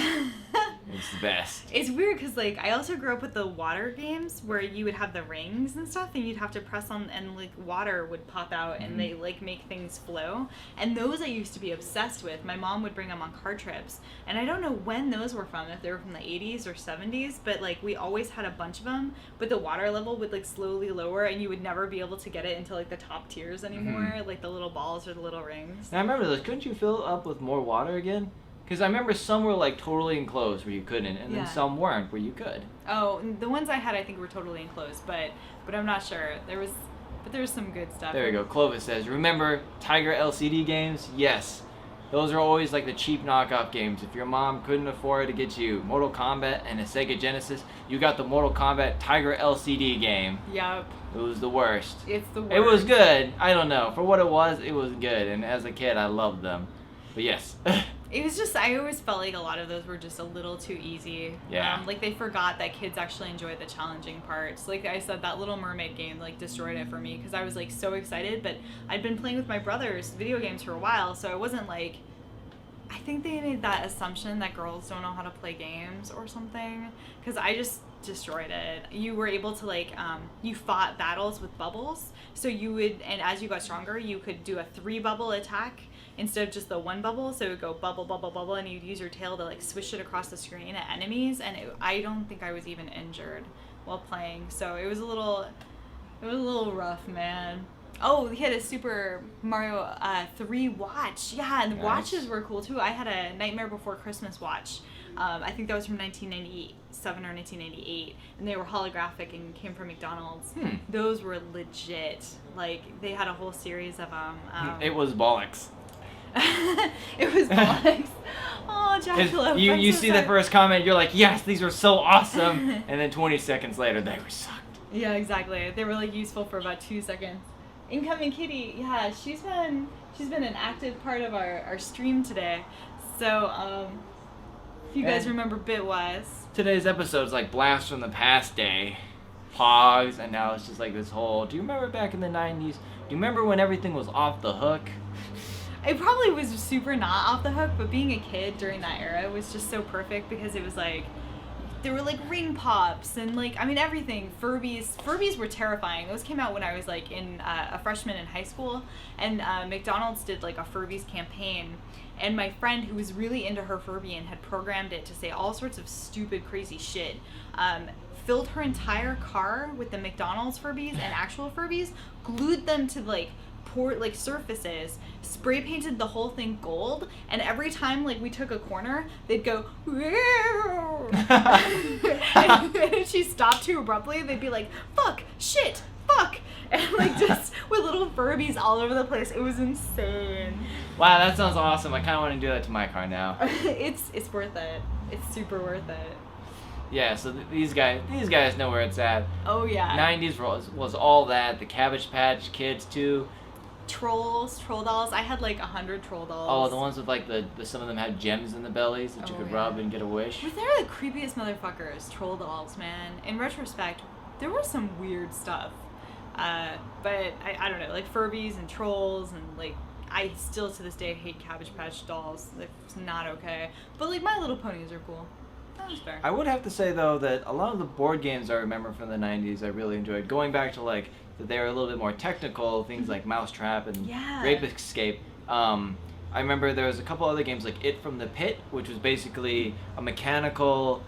It's the best. It's weird because like I also grew up with the water games where you would have the rings and stuff, and you'd have to press on, and like water would pop out, and they like make things flow. And those I used to be obsessed with. My mom would bring them on car trips, and I don't know when those were from, if they were from the 80s or 70s, but like we always had a bunch of them. But the water level would like slowly lower, and you would never be able to get it into like the top tiers anymore, like the little balls or the little rings. And I remember those. Couldn't you fill up with more water again? Because I remember some were like totally enclosed where you couldn't, and then some weren't where you could. Oh, the ones I had I think were totally enclosed, but I'm not sure. There was some good stuff. There you go. Clovis says, remember Tiger LCD games? Yes. Those are always like the cheap knockoff games. If your mom couldn't afford to get you Mortal Kombat and a Sega Genesis, you got the Mortal Kombat Tiger LCD game. Yep. It was the worst. It's the worst. It was good. I don't know. For what it was good. And as a kid, I loved them. But yes. It was just, I always felt like a lot of those were just a little too easy. Yeah. Like they forgot that kids actually enjoy the challenging parts. Like I said, that Little Mermaid game like destroyed it for me because I was like so excited, but I'd been playing with my brothers video games for a while, so it wasn't like, I think they made that assumption that girls don't know how to play games or something, because I just destroyed it. You were able to like, you fought battles with bubbles, so you would, and as you got stronger, you could do a 3-bubble attack instead of just the 1 bubble, so it would go bubble, bubble, bubble, and you'd use your tail to like swish it across the screen at enemies, and I don't think I was even injured while playing, so it was a little rough, man. Oh, he had a Super Mario 3 watch. Yeah, and the watches were cool too. I had a Nightmare Before Christmas watch. I think that was from 1997 or 1998, and they were holographic and came from McDonald's. Those were legit. Like, they had a whole series of them. It was bollocks. It was bollocks. Oh, Jackalope. You see the first comment, you're like, yes, these are so awesome. And then 20 seconds later, they were sucked. Yeah, exactly. They were like useful for about 2 seconds. Incoming Kitty, yeah, she's been an active part of our stream today. So, if you guys remember Bitwise. Today's episode's like Blast from the Past Day. Pogs, and now it's just like this whole. Do you remember back in the 90s? Do you remember when everything was off the hook? It probably was super not off the hook, but being a kid during that era was just so perfect because it was like, there were like ring pops and like, I mean, everything. Furbies were terrifying. Those came out when I was like in a freshman in high school, and McDonald's did like a Furbies campaign, and my friend who was really into her Furby and had programmed it to say all sorts of stupid, crazy shit, filled her entire car with the McDonald's Furbies and actual Furbies, glued them to like surfaces, spray painted the whole thing gold, and every time like we took a corner, they'd go and if she stopped too abruptly, they'd be like, fuck, shit, fuck, and like just with little Furbies all over the place. It was insane. Wow, that sounds awesome. I kind of want to do that to my car now. It's worth it. It's super worth it. Yeah, so these guys know where it's at. Oh yeah. 90s was all that. The Cabbage Patch Kids too. Troll dolls. I had like 100 troll dolls. Oh, the ones with like the some of them had gems in the bellies that you could rub and get a wish. But they're the creepiest motherfuckers, troll dolls, man. In retrospect, there was some weird stuff. But I don't know, like Furbies and trolls, and like I still to this day hate Cabbage Patch dolls. It's not okay. But like My Little Ponies are cool. That was fair. I would have to say though that a lot of the board games I remember from the 90s I really enjoyed. Going back to like that they were a little bit more technical, things like Mousetrap and Grape Escape. I remember there was a couple other games like It from the Pit, which was basically a mechanical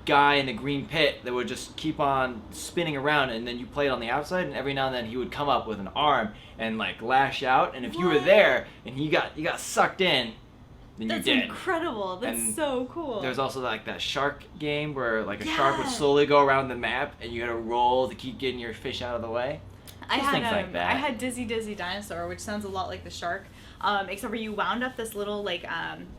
guy in a green pit that would just keep on spinning around, and then you play it on the outside, and every now and then he would come up with an arm and like lash out, and if you were there and you got sucked in, then That's you did. Incredible. That's and so cool. There's also like that shark game where like a shark would slowly go around the map and you had to roll to keep getting your fish out of the way. I had things like that. I had Dizzy Dinosaur, which sounds a lot like the shark, except for you wound up this little like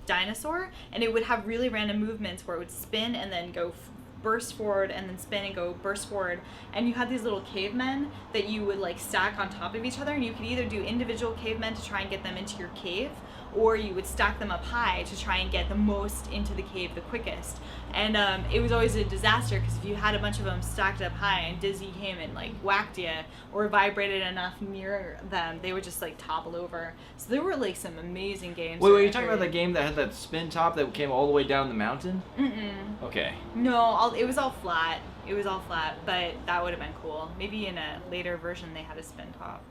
dinosaur, and it would have really random movements where it would spin and then go burst forward and then spin and go burst forward, and you had these little cavemen that you would like stack on top of each other, and you could either do individual cavemen to try and get them into your cave, or you would stack them up high to try and get the most into the cave the quickest. And it was always a disaster because if you had a bunch of them stacked up high and Dizzy came and like whacked you or vibrated enough near them, they would just like topple over. So there were like some amazing games. Wait, you're talking about the game that had that spin top that came all the way down the mountain? Mm-mm. Okay. No, it was all flat. It was all flat, but that would have been cool. Maybe in a later version they had a spin top.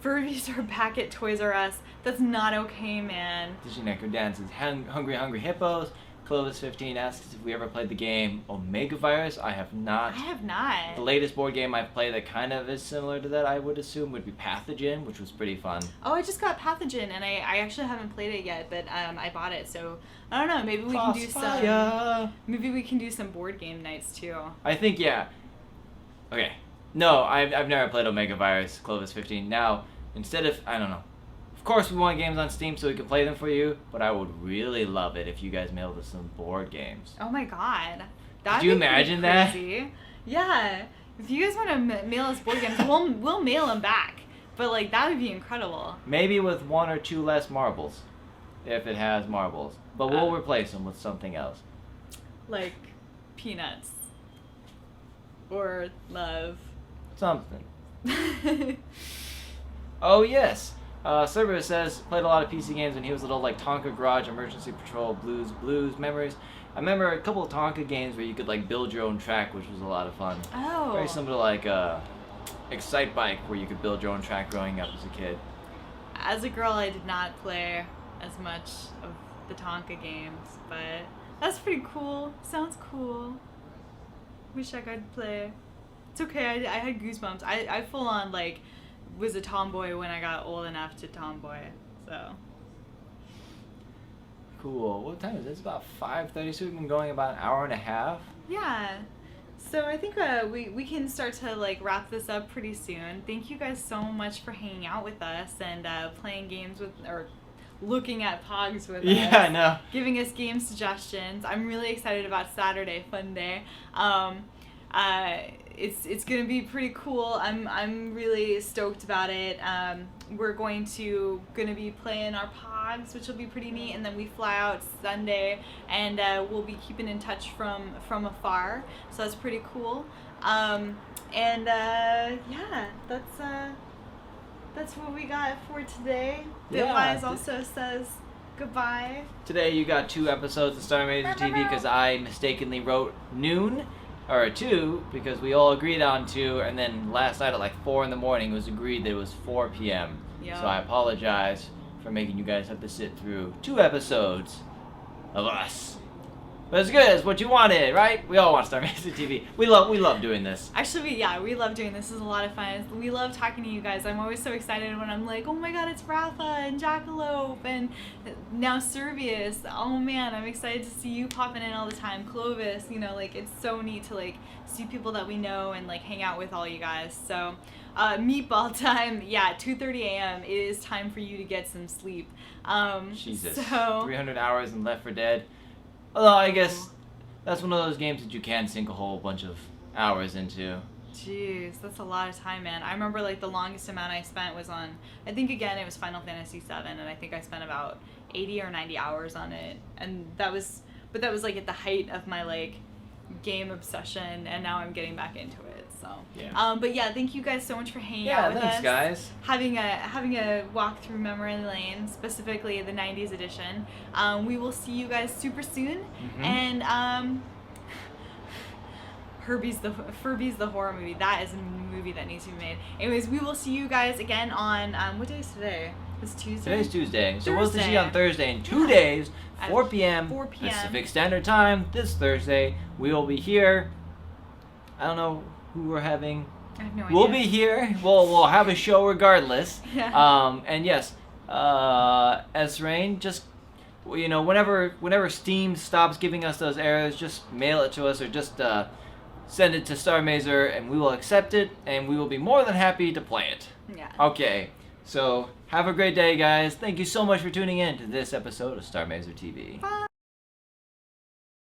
Furbies are back at Toys R Us. That's not okay, man. Disney Necro dances. Hungry Hippos. Clovis15 asks if we ever played the game Omega Virus. I have not. I have not. The latest board game I've played that kind of is similar to that, I would assume, would be Pathogen, which was pretty fun. Oh, I just got Pathogen, and I actually haven't played it yet, but I bought it, so I don't know. Maybe we can do some. Maybe we can do some board game nights too. I think Okay. No, I've never played Omega Virus, Clovis15. Now, instead of, I don't know. Of course, we want games on Steam so we can play them for you, but I would really love it if you guys mailed us some board games. Oh my god. Could you imagine that? Yeah. If you guys want to mail us board games, we'll mail them back. But like that would be incredible. Maybe with one or two less marbles, if it has marbles. But we'll replace them with something else. Like peanuts. Or love. Something. Oh yes. Cerberus says played a lot of PC games when he was little, like Tonka Garage, Emergency Patrol, Blues Memories. I remember a couple of Tonka games where you could like build your own track, which was a lot of fun. Oh. Very similar to like Excite Bike, where you could build your own track growing up as a kid. As a girl, I did not play as much of the Tonka games, but that's pretty cool. Sounds cool. Wish I could play. It's okay. I had goosebumps. I full on like was a tomboy when I got old enough to tomboy. So. Cool. What time is it? It's about 5:30, so we've been going about an hour and a half. Yeah. So I think we can start to like wrap this up pretty soon. Thank you guys so much for hanging out with us and playing games with or looking at Pogs with us. Yeah, I know. Giving us game suggestions. I'm really excited about Saturday, fun day. It's gonna be pretty cool. I'm really stoked about it. We're gonna be playing our Pogs, which will be pretty neat, and then we fly out Sunday, and we'll be keeping in touch from afar. So that's pretty cool. Yeah, that's what we got for today. Bitwise also says goodbye. Today you got 2 episodes of Starr Mazer TV because I mistakenly wrote noon, or 2, because we all agreed on 2, and then last night at like 4 in the morning it was agreed that it was 4 p.m. Yep. So I apologize for making you guys have to sit through 2 episodes of us. But it's good. It's what you wanted, right? We all want Starr Mazer TV. We love doing this. Actually, we love doing this. This is a lot of fun. We love talking to you guys. I'm always so excited when I'm like, oh my god, it's Rafa and Jackalope and now Servius. Oh man, I'm excited to see you popping in all the time. Clovis, you know, like it's so neat to like see people that we know and like hang out with all you guys. So, meatball time. Yeah, 2:30 a.m. It is time for you to get some sleep. Jesus. So 300 hours in Left 4 Dead. Although I guess that's one of those games that you can sink a whole bunch of hours into. Jeez, that's a lot of time, man. I remember like the longest amount I spent was on, I think again it was Final Fantasy VII, and I think I spent about 80 or 90 hours on it, and that was like at the height of my like game obsession, and now I'm getting back into it. So, yeah. But yeah, thank you guys so much for hanging out with thanks, us. guys. Having a walk through memory lane, specifically the 90s edition. We will see you guys super soon, and Furby's the horror movie. That is a movie that needs to be made. Anyways, we will see you guys again on what day is today? It's Tuesday. Today's Tuesday. So we'll Thursday. see you on Thursday in 2 days, 4 p.m. 4 p.m. Pacific Standard Time. This Thursday, we will be here. I don't know who we're having. I have no idea. We'll be here. We'll have a show regardless. Yeah. And yes, as Rain, just whenever Steam stops giving us those errors, just mail it to us or just send it to Starr Mazer, and we will accept it, and we will be more than happy to play it. Yeah. Okay. So have a great day, guys. Thank you so much for tuning in to this episode of Starr Mazer TV. Bye.